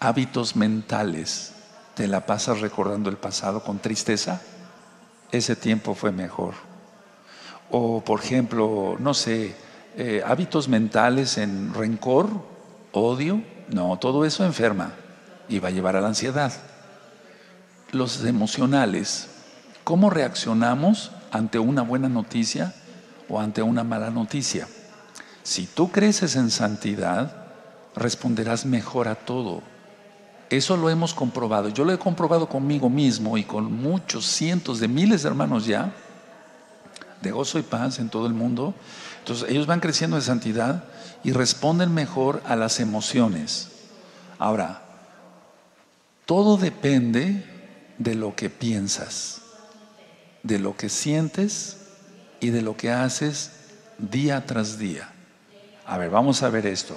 Hábitos mentales. ¿Te la pasas recordando el pasado con tristeza? Ese tiempo fue mejor. O por ejemplo, no sé, hábitos mentales en rencor, odio. No, todo eso enferma y va a llevar a la ansiedad. Los emocionales, ¿cómo reaccionamos ante una buena noticia o ante una mala noticia? Si tú creces en santidad, responderás mejor a todo. Eso lo hemos comprobado. Yo lo he comprobado conmigo mismo y con muchos cientos de miles de hermanos ya, de gozo y paz en todo el mundo. Entonces ellos van creciendo en santidad y responden mejor a las emociones. Ahora, todo depende de lo que piensas, de lo que sientes y de lo que haces día tras día. A ver, vamos a ver esto.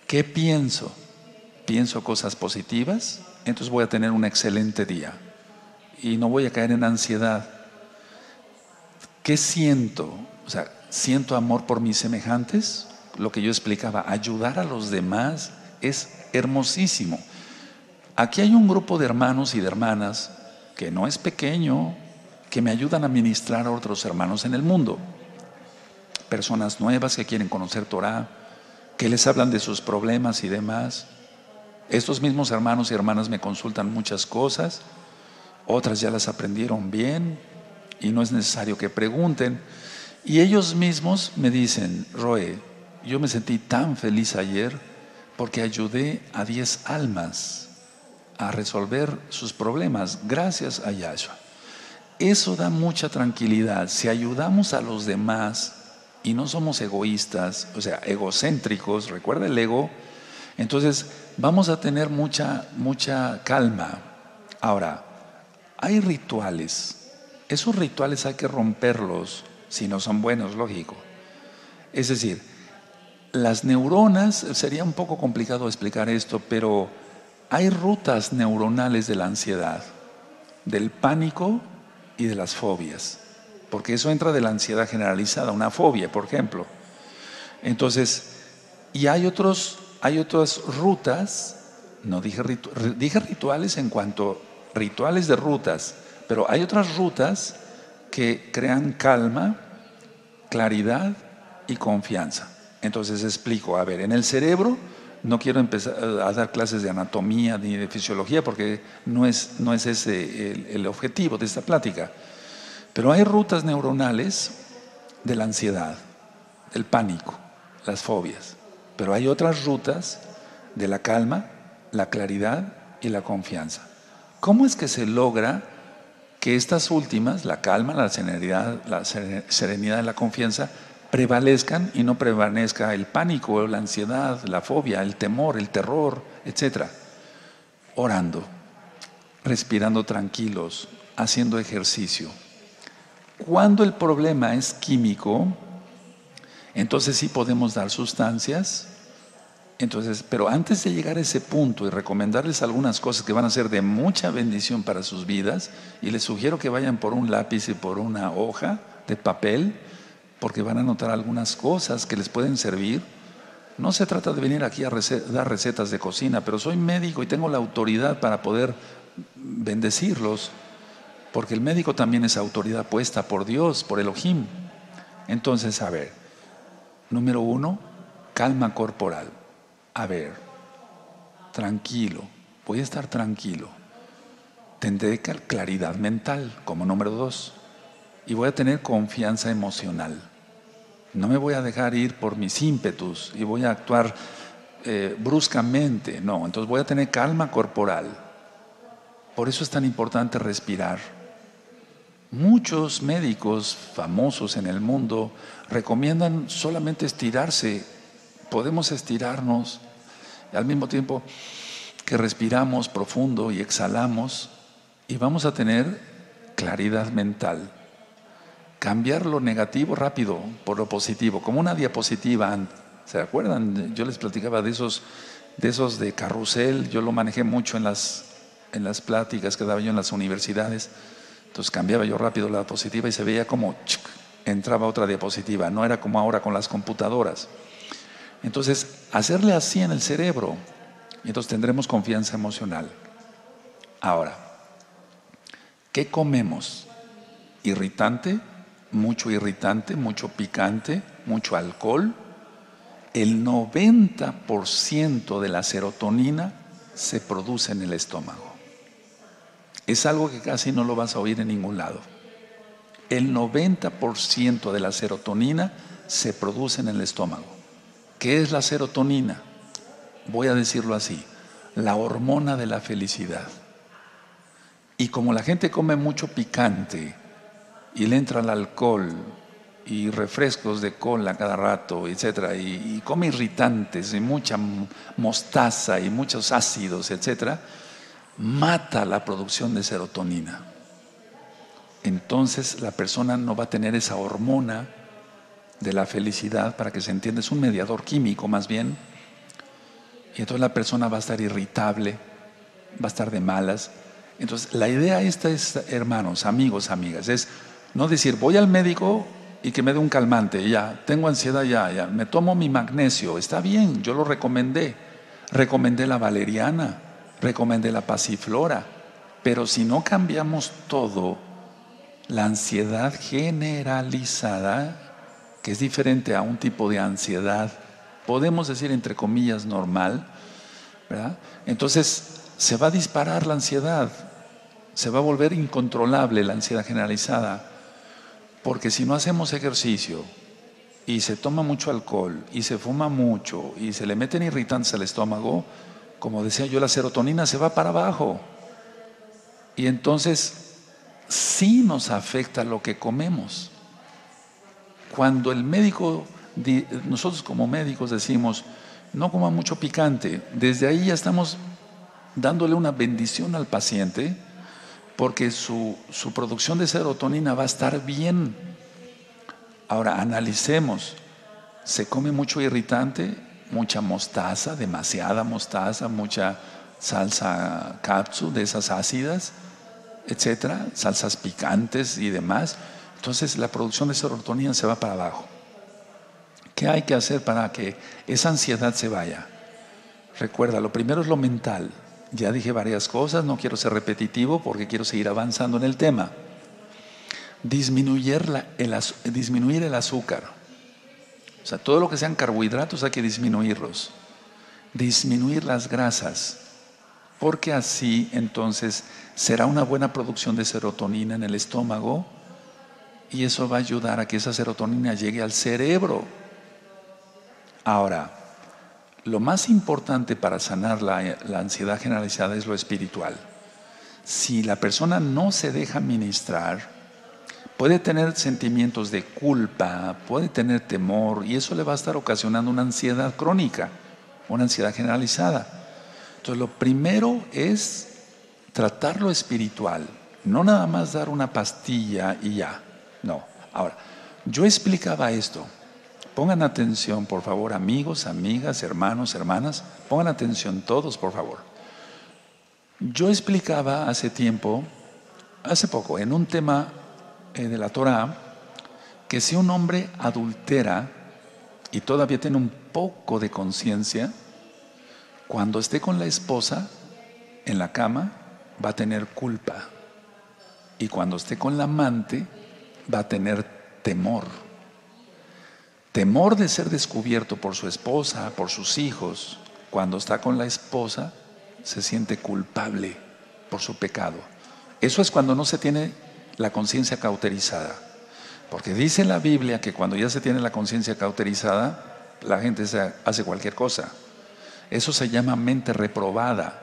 ¿Qué pienso? ¿Pienso cosas positivas? Entonces voy a tener un excelente día y no voy a caer en ansiedad. ¿Qué siento? ¿Siento amor por mis semejantes? Lo que yo explicaba, ayudar a los demás es hermosísimo. Aquí hay un grupo de hermanos y de hermanas que no es pequeño, que me ayudan a ministrar a otros hermanos en el mundo. Personas nuevas que quieren conocer Torah, que les hablan de sus problemas y demás. Estos mismos hermanos y hermanas me consultan muchas cosas, otras ya las aprendieron bien y no es necesario que pregunten. Y ellos mismos me dicen, Roe, yo me sentí tan feliz ayer porque ayudé a 10 almas a resolver sus problemas gracias a Yahshua. Eso da mucha tranquilidad. Si ayudamos a los demás y no somos egoístas, egocéntricos, recuerda el ego, entonces vamos a tener mucha calma. Ahora, hay rituales Esos rituales hay que romperlos si no son buenos, lógico. Es decir, las neuronas, sería un poco complicado explicar esto, pero hay rutas neuronales de la ansiedad, del pánico y de las fobias, porque eso entra de la ansiedad generalizada, una fobia, por ejemplo. Entonces, y hay otras rutas, no dije, dije rituales en cuanto rituales de rutas, pero hay otras rutas que crean calma, claridad y confianza. Entonces explico, a ver, en el cerebro no quiero empezar a dar clases de anatomía ni de fisiología porque no es ese el objetivo de esta plática, pero hay rutas neuronales de la ansiedad, del pánico, las fobias, pero hay otras rutas de la calma, la claridad y la confianza. ¿Cómo es que se logra que estas últimas, la calma, la serenidad y la confianza, prevalezcan y no prevalezca el pánico, la ansiedad, la fobia, el temor, el terror, etcétera? Orando, respirando tranquilos, haciendo ejercicio. Cuando el problema es químico, entonces sí podemos dar sustancias. Entonces, pero antes de llegar a ese punto y recomendarles algunas cosas que van a ser de mucha bendición para sus vidas, y les sugiero que vayan por un lápiz y por una hoja de papel, porque van a notar algunas cosas que les pueden servir. No se trata de venir aquí a dar recetas de cocina, pero soy médico y tengo la autoridad para poder bendecirlos, porque el médico también es autoridad puesta por Dios, por Elohim. Entonces, a ver, número 1, calma corporal. A ver, tranquilo, voy a estar tranquilo. Tendré claridad mental como número 2 y voy a tener confianza emocional. No me voy a dejar ir por mis ímpetus y voy a actuar bruscamente. No, entonces voy a tener calma corporal. Por eso es tan importante respirar. Muchos médicos famosos en el mundo recomiendan solamente estirarse. Podemos estirarnos al mismo tiempo que respiramos profundo y exhalamos, y vamos a tener claridad mental. Cambiar lo negativo rápido por lo positivo, como una diapositiva. ¿Se acuerdan? Yo les platicaba de esos de carrusel. Yo lo manejé mucho en las pláticas que daba yo en las universidades. Entonces cambiaba yo rápido la diapositiva y se veía como entraba otra diapositiva. No era como ahora con las computadoras. Entonces, hacerle así en el cerebro, y entonces tendremos confianza emocional. Ahora, ¿qué comemos? Irritante, mucho picante, mucho alcohol. El 90% de la serotonina se produce en el estómago. Es algo que casi no lo vas a oír en ningún lado. El 90% de la serotonina se produce en el estómago. ¿Qué es la serotonina? Voy a decirlo así, la hormona de la felicidad. Y como la gente come mucho picante y le entra el alcohol y refrescos de cola cada rato, etcétera, y come irritantes y mucha mostaza y muchos ácidos, etcétera, mata la producción de serotonina. Entonces la persona no va a tener esa hormona de la felicidad, para que se entienda, es un mediador químico más bien, y entonces la persona va a estar irritable, va a estar de malas. Entonces la idea esta es, hermanos, amigos, amigas, es no decir voy al médico y que me dé un calmante, ya, tengo ansiedad, ya, me tomo mi magnesio, está bien, yo lo recomendé la valeriana, recomendé la pasiflora, pero si no cambiamos todo, la ansiedad generalizada, que es diferente a un tipo de ansiedad, podemos decir entre comillas normal, ¿verdad? Entonces se va a disparar la ansiedad, se va a volver incontrolable la ansiedad generalizada, porque si no hacemos ejercicio y se toma mucho alcohol y se fuma mucho y se le meten irritantes al estómago, como decía yo, la serotonina se va para abajo, y entonces sí nos afecta lo que comemos. Cuando el médico, nosotros como médicos decimos, no coma mucho picante, desde ahí ya estamos dándole una bendición al paciente, porque su producción de serotonina va a estar bien. Ahora, analicemos. Se come mucho irritante, mucha mostaza, demasiada mostaza, mucha salsa katsu de esas ácidas, etcétera, salsas picantes y demás. Entonces la producción de serotonina se va para abajo. ¿Qué hay que hacer para que esa ansiedad se vaya? Recuerda, lo primero es lo mental. Ya dije varias cosas, no quiero ser repetitivo porque quiero seguir avanzando en el tema. Disminuir el azúcar. O sea, todo lo que sean carbohidratos hay que disminuirlos. Disminuir las grasas, porque así entonces será una buena producción de serotonina en el estómago y eso va a ayudar a que esa serotonina llegue al cerebro. Ahora, lo más importante para sanar la ansiedad generalizada es lo espiritual. Si la persona no se deja ministrar, puede tener sentimientos de culpa, puede tener temor y eso le va a estar ocasionando una ansiedad crónica, una ansiedad generalizada. Entonces lo primero es tratar lo espiritual, no nada más dar una pastilla y ya, no. Ahora, yo explicaba esto, pongan atención por favor, amigos, amigas, hermanos, hermanas, pongan atención todos por favor. Yo explicaba hace poco, en un tema de la Torah, que si un hombre adultera y todavía tiene un poco de conciencia, cuando esté con la esposa en la cama va a tener culpa y cuando esté con la amante va a tener temor de ser descubierto por su esposa, por sus hijos. Cuando está con la esposa se siente culpable por su pecado. Eso es cuando no se tiene la conciencia cauterizada. Porque dice la Biblia que cuando ya se tiene la conciencia cauterizada, la gente hace cualquier cosa. Eso se llama mente reprobada.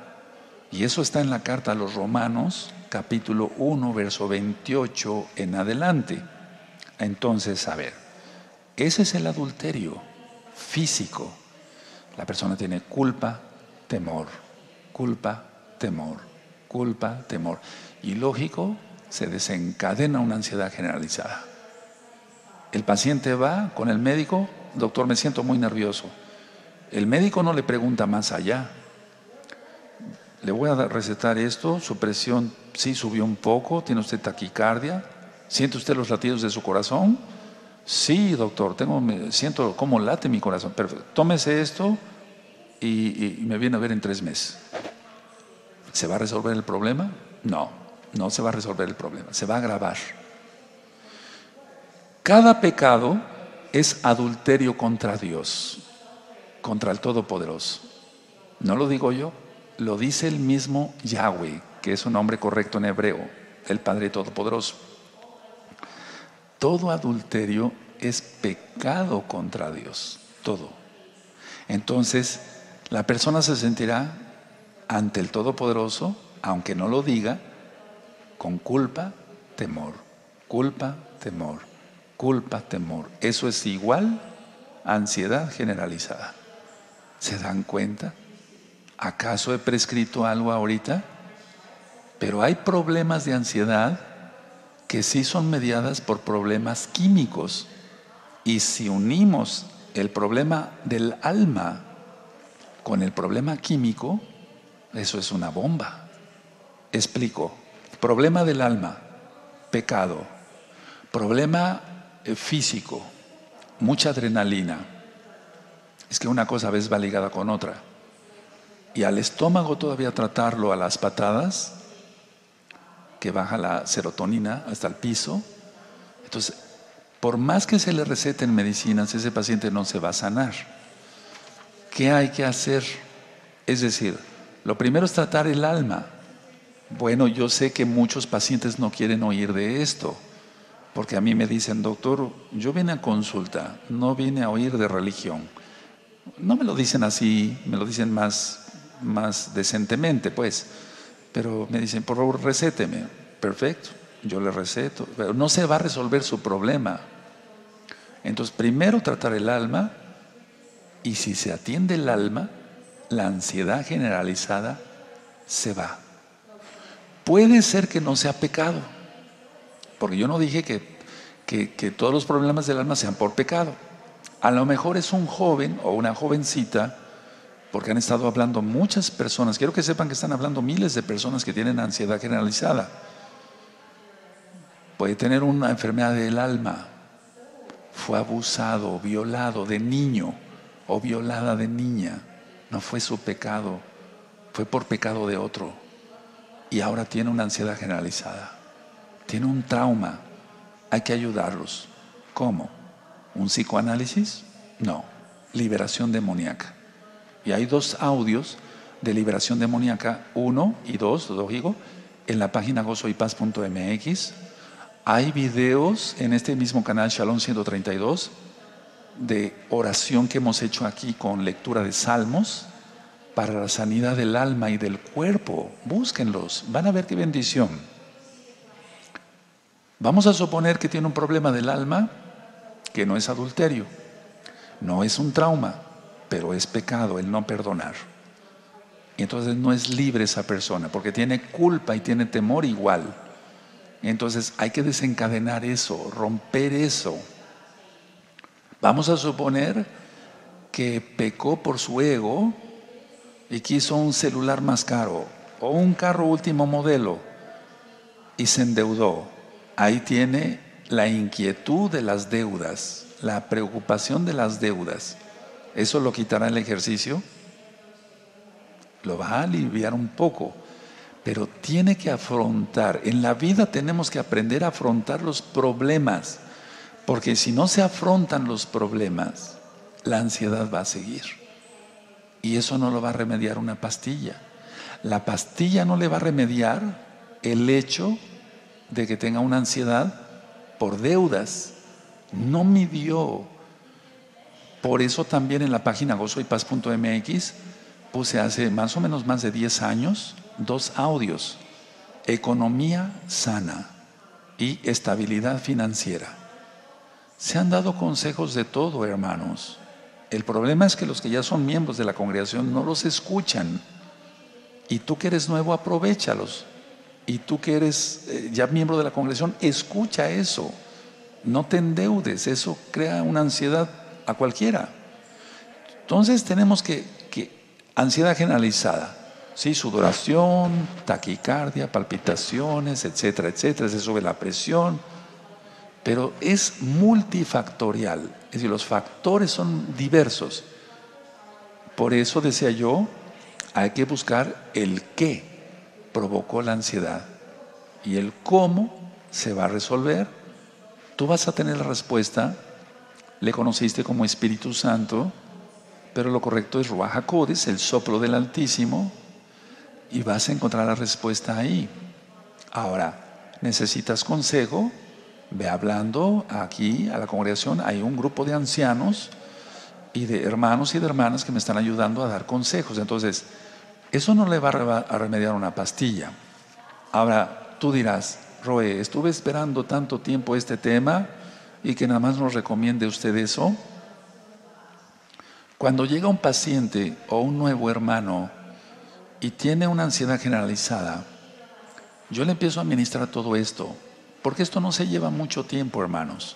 Y eso está en la carta a los Romanos, capítulo 1, verso 28 en adelante. Entonces, a ver, ese es el adulterio físico. La persona tiene culpa, temor, culpa, temor, culpa, temor. Y lógico, se desencadena una ansiedad generalizada. El paciente va con el médico, doctor, me siento muy nervioso. El médico no le pregunta más allá. Le voy a recetar esto, su presión sí subió un poco, tiene usted taquicardia, ¿siente usted los latidos de su corazón? Sí, doctor, siento cómo late mi corazón. Perfecto, tómese esto y me viene a ver en 3 meses. ¿Se va a resolver el problema? No se va a resolver el problema, se va a agravar. Cada pecado es adulterio contra Dios, contra el Todopoderoso. No lo digo yo, lo dice el mismo Yahweh, que es un nombre correcto en hebreo, el Padre Todopoderoso. Todo adulterio es pecado contra Dios, todo. Entonces, la persona se sentirá ante el Todopoderoso, aunque no lo diga, con culpa, temor, culpa, temor, culpa, temor. Eso es igual a ansiedad generalizada. ¿Se dan cuenta? ¿Acaso he prescrito algo ahorita? Pero hay problemas de ansiedad que sí son mediadas por problemas químicos. Y si unimos el problema del alma con el problema químico, eso es una bomba. Explico. Problema del alma, pecado. Problema físico, mucha adrenalina. Es que una cosa a veces va ligada con otra. Y al estómago todavía tratarlo a las patadas, que baja la serotonina hasta el piso. Entonces, por más que se le receten medicinas, ese paciente no se va a sanar. ¿Qué hay que hacer? Es decir, lo primero es tratar el alma. Bueno, yo sé que muchos pacientes no quieren oír de esto, porque a mí me dicen, doctor, yo vine a consulta, no vine a oír de religión. No me lo dicen así, me lo dicen más decentemente, pues. Pero me dicen, por favor, recéteme. Perfecto, yo le receto, pero no se va a resolver su problema. Entonces, primero tratar el alma, y si se atiende el alma, la ansiedad generalizada se va. Puede ser que no sea pecado, porque yo no dije que todos los problemas del alma sean por pecado. A lo mejor es un joven o una jovencita, porque han estado hablando muchas personas. Quiero que sepan que están hablando miles de personas que tienen ansiedad generalizada. Puede tener una enfermedad del alma, fue abusado, violado de niño o violada de niña. No fue su pecado, fue por pecado de otro. Y ahora tiene una ansiedad generalizada, tiene un trauma. Hay que ayudarlos. ¿Cómo? ¿Un psicoanálisis? No, liberación demoníaca. Y hay 2 audios de liberación demoníaca, 1 y 2, lo digo, en la página gozoypaz.mx. Hay videos en este mismo canal Shalom 132 de oración que hemos hecho aquí con lectura de salmos para la sanidad del alma y del cuerpo. Búsquenlos, van a ver qué bendición. Vamos a suponer que tiene un problema del alma que no es adulterio, no es un trauma, pero es pecado el no perdonar. Y entonces no es libre esa persona porque tiene culpa y tiene temor igual. Entonces hay que desencadenar eso, romper eso. Vamos a suponer que pecó por su ego y quiso un celular más caro o un carro último modelo y se endeudó. Ahí tiene la inquietud de las deudas, la preocupación de las deudas. ¿Eso lo quitará el ejercicio? Lo va a aliviar un poco, pero tiene que afrontar. En la vida tenemos que aprender a afrontar los problemas, porque si no se afrontan los problemas, la ansiedad va a seguir. Y eso no lo va a remediar una pastilla. La pastilla no le va a remediar el hecho de que tenga una ansiedad por deudas. No midió. Por eso también en la página gozoypaz.mx puse hace más o menos más de 10 años 2 audios: economía sana y estabilidad financiera. Se han dado consejos de todo, hermanos. El problema es que los que ya son miembros de la congregación no los escuchan. Y tú que eres nuevo, aprovéchalos. Y tú que eres ya miembro de la congregación, escucha eso. No te endeudes, eso crea una ansiedad a cualquiera. Entonces tenemos que ansiedad generalizada, ¿sí? Sudoración, taquicardia, palpitaciones, etcétera, etcétera. Se sube la presión, pero es multifactorial. Es decir, los factores son diversos. Por eso decía yo, hay que buscar el qué provocó la ansiedad y el cómo se va a resolver. Tú vas a tener la respuesta. Le conociste como Espíritu Santo, pero lo correcto es Ruach HaKodesh, el soplo del Altísimo, y vas a encontrar la respuesta ahí. Ahora, necesitas consejo, ve hablando aquí a la congregación. Hay un grupo de ancianos y de hermanos y de hermanas que me están ayudando a dar consejos. Entonces, eso no le va a remediar una pastilla. Ahora, tú dirás: Roe, estuve esperando tanto tiempo este tema y que nada más nos recomiende usted eso. Cuando llega un paciente o un nuevo hermano y tiene una ansiedad generalizada, yo le empiezo a administrar todo esto, porque esto no se lleva mucho tiempo, hermanos.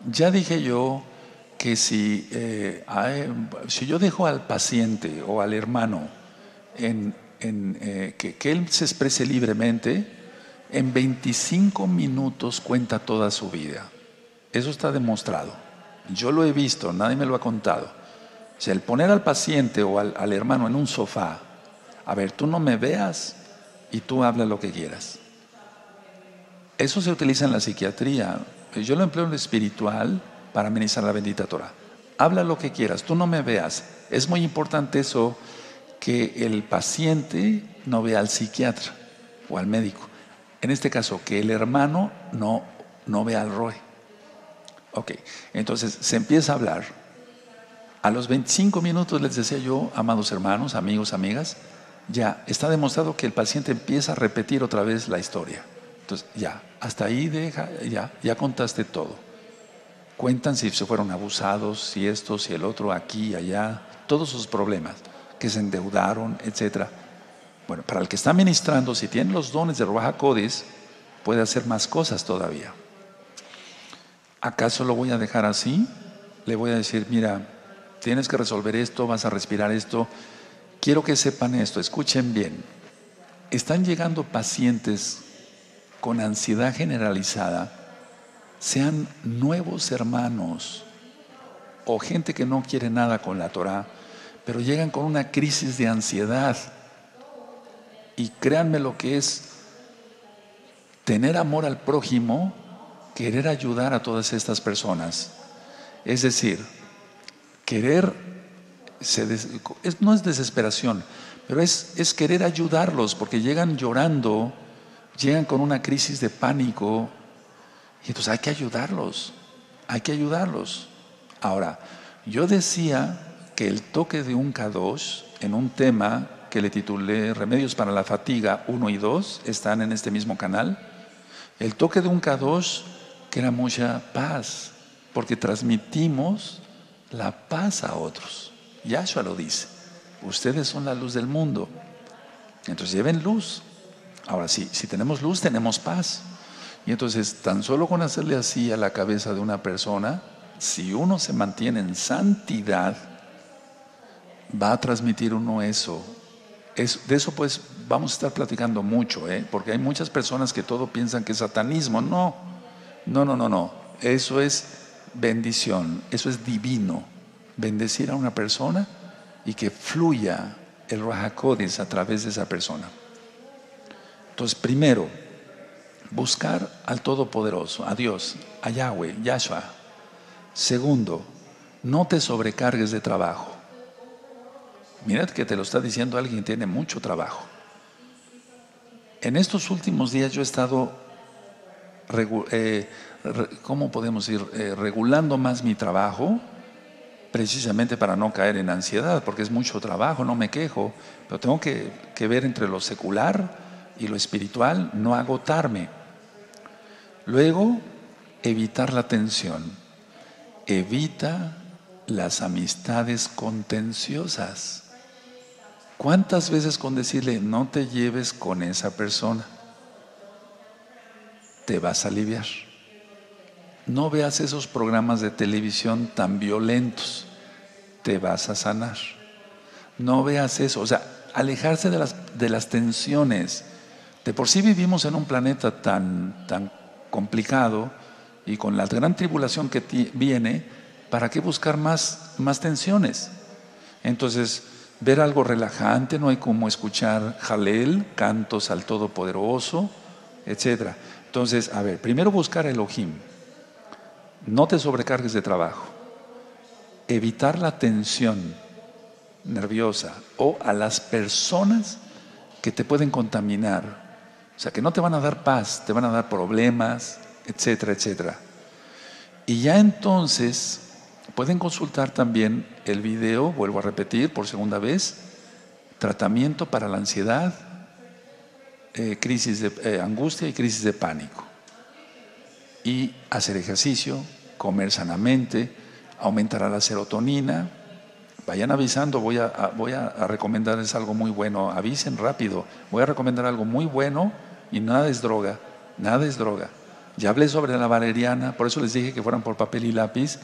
Ya dije yo que si yo dejo al paciente o al hermano que él se exprese libremente, en 25 minutos cuenta toda su vida. Eso está demostrado. Yo lo he visto, nadie me lo ha contado. O sea, el poner al paciente o al hermano en un sofá, a ver, tú no me veas y tú habla lo que quieras. Eso se utiliza en la psiquiatría. Yo lo empleo en lo espiritual para amenizar la bendita Torah. Habla lo que quieras, tú no me veas. Es muy importante eso, que el paciente no vea al psiquiatra o al médico. En este caso, que el hermano no vea al Roe. Ok, entonces se empieza a hablar. A los 25 minutos les decía yo, amados hermanos, amigos, amigas, ya está demostrado que el paciente empieza a repetir otra vez la historia. Entonces ya, hasta ahí ya contaste todo. Cuentan si se fueron abusados, si esto, si el otro, aquí, allá, todos sus problemas, que se endeudaron, etcétera. Bueno, para el que está ministrando, si tiene los dones de Ruach HaKodesh, puede hacer más cosas todavía. ¿Acaso lo voy a dejar así? Le voy a decir, mira, tienes que resolver esto, vas a respirar esto. Quiero que sepan esto, escuchen bien. Están llegando pacientes con ansiedad generalizada, sean nuevos hermanos o gente que no quiere nada con la Torah, pero llegan con una crisis de ansiedad. Y créanme lo que es tener amor al prójimo, querer ayudar a todas estas personas. Es decir, querer, no es desesperación, pero es querer ayudarlos, porque llegan llorando, llegan con una crisis de pánico, y entonces hay que ayudarlos, hay que ayudarlos. Ahora, yo decía que el toque de un Kadosh, en un tema que le titulé Remedios para la Fatiga 1 y 2, están en este mismo canal. El toque de un Kadosh, que era mucha paz, porque transmitimos la paz a otros. Yahshua lo dice, ustedes son la luz del mundo, entonces lleven luz. Ahora sí, si tenemos luz, tenemos paz. Y entonces, tan solo con hacerle así a la cabeza de una persona, si uno se mantiene en santidad, va a transmitir uno eso. De eso pues vamos a estar platicando mucho, porque hay muchas personas que todo piensan que es satanismo. No. Eso es bendición, eso es divino. Bendecir a una persona y que fluya el Ruach HaKodesh a través de esa persona. Entonces, primero, buscar al Todopoderoso, a Dios, a Yahweh, Yahshua. Segundo, no te sobrecargues de trabajo. Mirad que te lo está diciendo alguien que tiene mucho trabajo. En estos últimos días yo he estado, ¿cómo podemos decir? Regulando más mi trabajo, precisamente para no caer en ansiedad, porque es mucho trabajo, no me quejo, pero tengo que ver entre lo secular y lo espiritual, no agotarme. Luego, evitar la tensión. Evita las amistades contenciosas. ¿Cuántas veces con decirle no te lleves con esa persona te vas a aliviar? No veas esos programas de televisión tan violentos, te vas a sanar. No veas eso, o sea, alejarse de las tensiones. De por sí vivimos en un planeta tan complicado y con la gran tribulación que viene, ¿para qué buscar más tensiones? Entonces, ver algo relajante, no hay como escuchar Jalel, cantos al Todopoderoso, etc. Entonces, a ver, primero buscar a Elohim, no te sobrecargues de trabajo, evitar la tensión nerviosa o a las personas que te pueden contaminar, o sea, que no te van a dar paz, te van a dar problemas, etcétera, etcétera. Y ya entonces pueden consultar también el video, vuelvo a repetir por segunda vez, tratamiento para la ansiedad, crisis de angustia y crisis de pánico. Y hacer ejercicio, comer sanamente, aumentará la serotonina. Vayan avisando, voy a recomendarles algo muy bueno, avisen rápido, voy a recomendar algo muy bueno y nada es droga, nada es droga. Ya hablé sobre la valeriana, por eso les dije que fueran por papel y lápiz.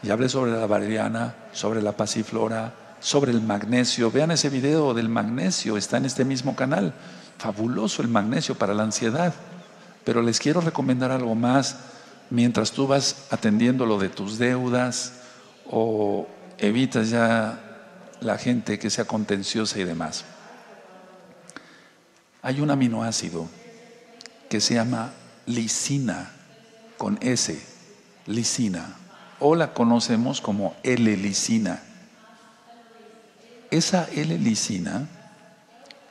Ya hablé sobre la valeriana, sobre la pasiflora, sobre el magnesio. Vean ese video del magnesio, está en este mismo canal. Fabuloso el magnesio para la ansiedad. Pero les quiero recomendar algo más mientras tú vas atendiendo lo de tus deudas o evitas ya la gente que sea contenciosa y demás. Hay un aminoácido que se llama lisina, con S, lisina, o la conocemos como L-lisina. Esa L-lisina,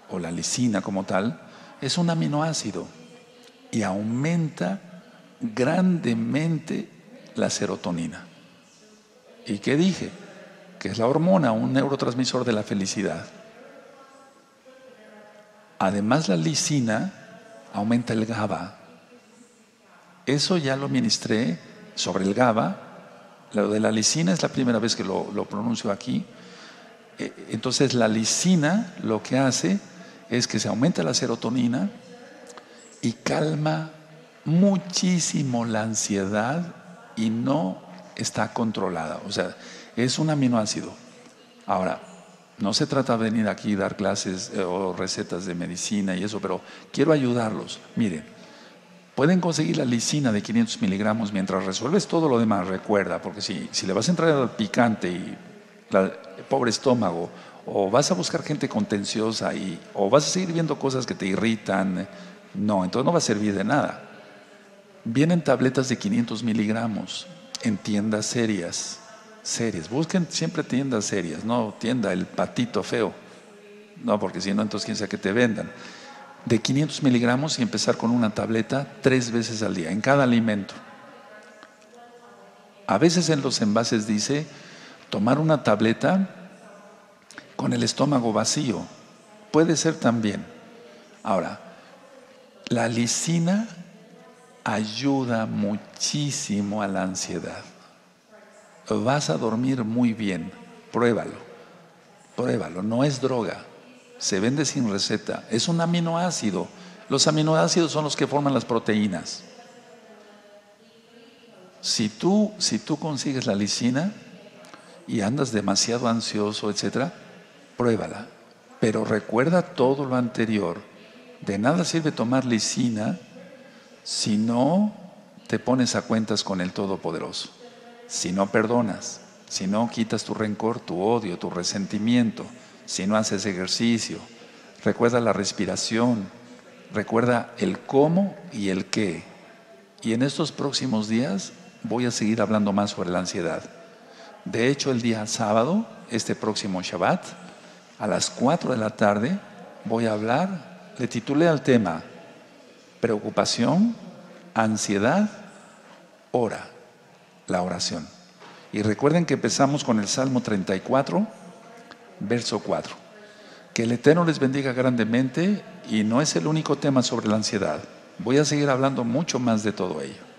o la lisina como tal, es un aminoácido y aumenta grandemente la serotonina. ¿Y qué dije? Que es la hormona, un neurotransmisor de la felicidad. Además, la lisina aumenta el GABA. Eso ya lo ministré sobre el GABA. Lo de la lisina es la primera vez que lo pronuncio aquí. Entonces, la lisina lo que hace es que se aumenta la serotonina y calma muchísimo la ansiedad y no está controlada. O sea, es un aminoácido. Ahora, no se trata de venir aquí y dar clases o recetas de medicina y eso, pero quiero ayudarlos. Miren, pueden conseguir la lisina de 500 miligramos mientras resuelves todo lo demás. Recuerda, porque si le vas a entrar al picante y el pobre estómago, o vas a buscar gente contenciosa o vas a seguir viendo cosas que te irritan, no, entonces no va a servir de nada. Vienen tabletas de 500 miligramos en tiendas serias. Busquen siempre tiendas serias, no tienda el patito feo. No, porque si no, entonces quién sabe que te vendan. De 500 miligramos y empezar con una tableta 3 veces al día, en cada alimento. A veces en los envases dice tomar una tableta con el estómago vacío. Puede ser también. Ahora, la lisina ayuda muchísimo a la ansiedad. Vas a dormir muy bien. Pruébalo. No es droga. Se vende sin receta. Es un aminoácido. Los aminoácidos son los que forman las proteínas. Si tú consigues la lisina y andas demasiado ansioso, etcétera, pruébala. Pero recuerda todo lo anterior. De nada sirve tomar lisina si no te pones a cuentas con el Todopoderoso, si no perdonas, si no quitas tu rencor, tu odio, tu resentimiento, si no haces ejercicio. Recuerda la respiración, recuerda el cómo y el qué. Y en estos próximos días voy a seguir hablando más sobre la ansiedad. De hecho, el día sábado, este próximo Shabbat, a las 4 de la tarde, voy a hablar, le titulé al tema preocupación, ansiedad, ora, la oración. Y recuerden que empezamos con el Salmo 34, verso 4. Que el Eterno les bendiga grandemente, y no es el único tema sobre la ansiedad. Voy a seguir hablando mucho más de todo ello.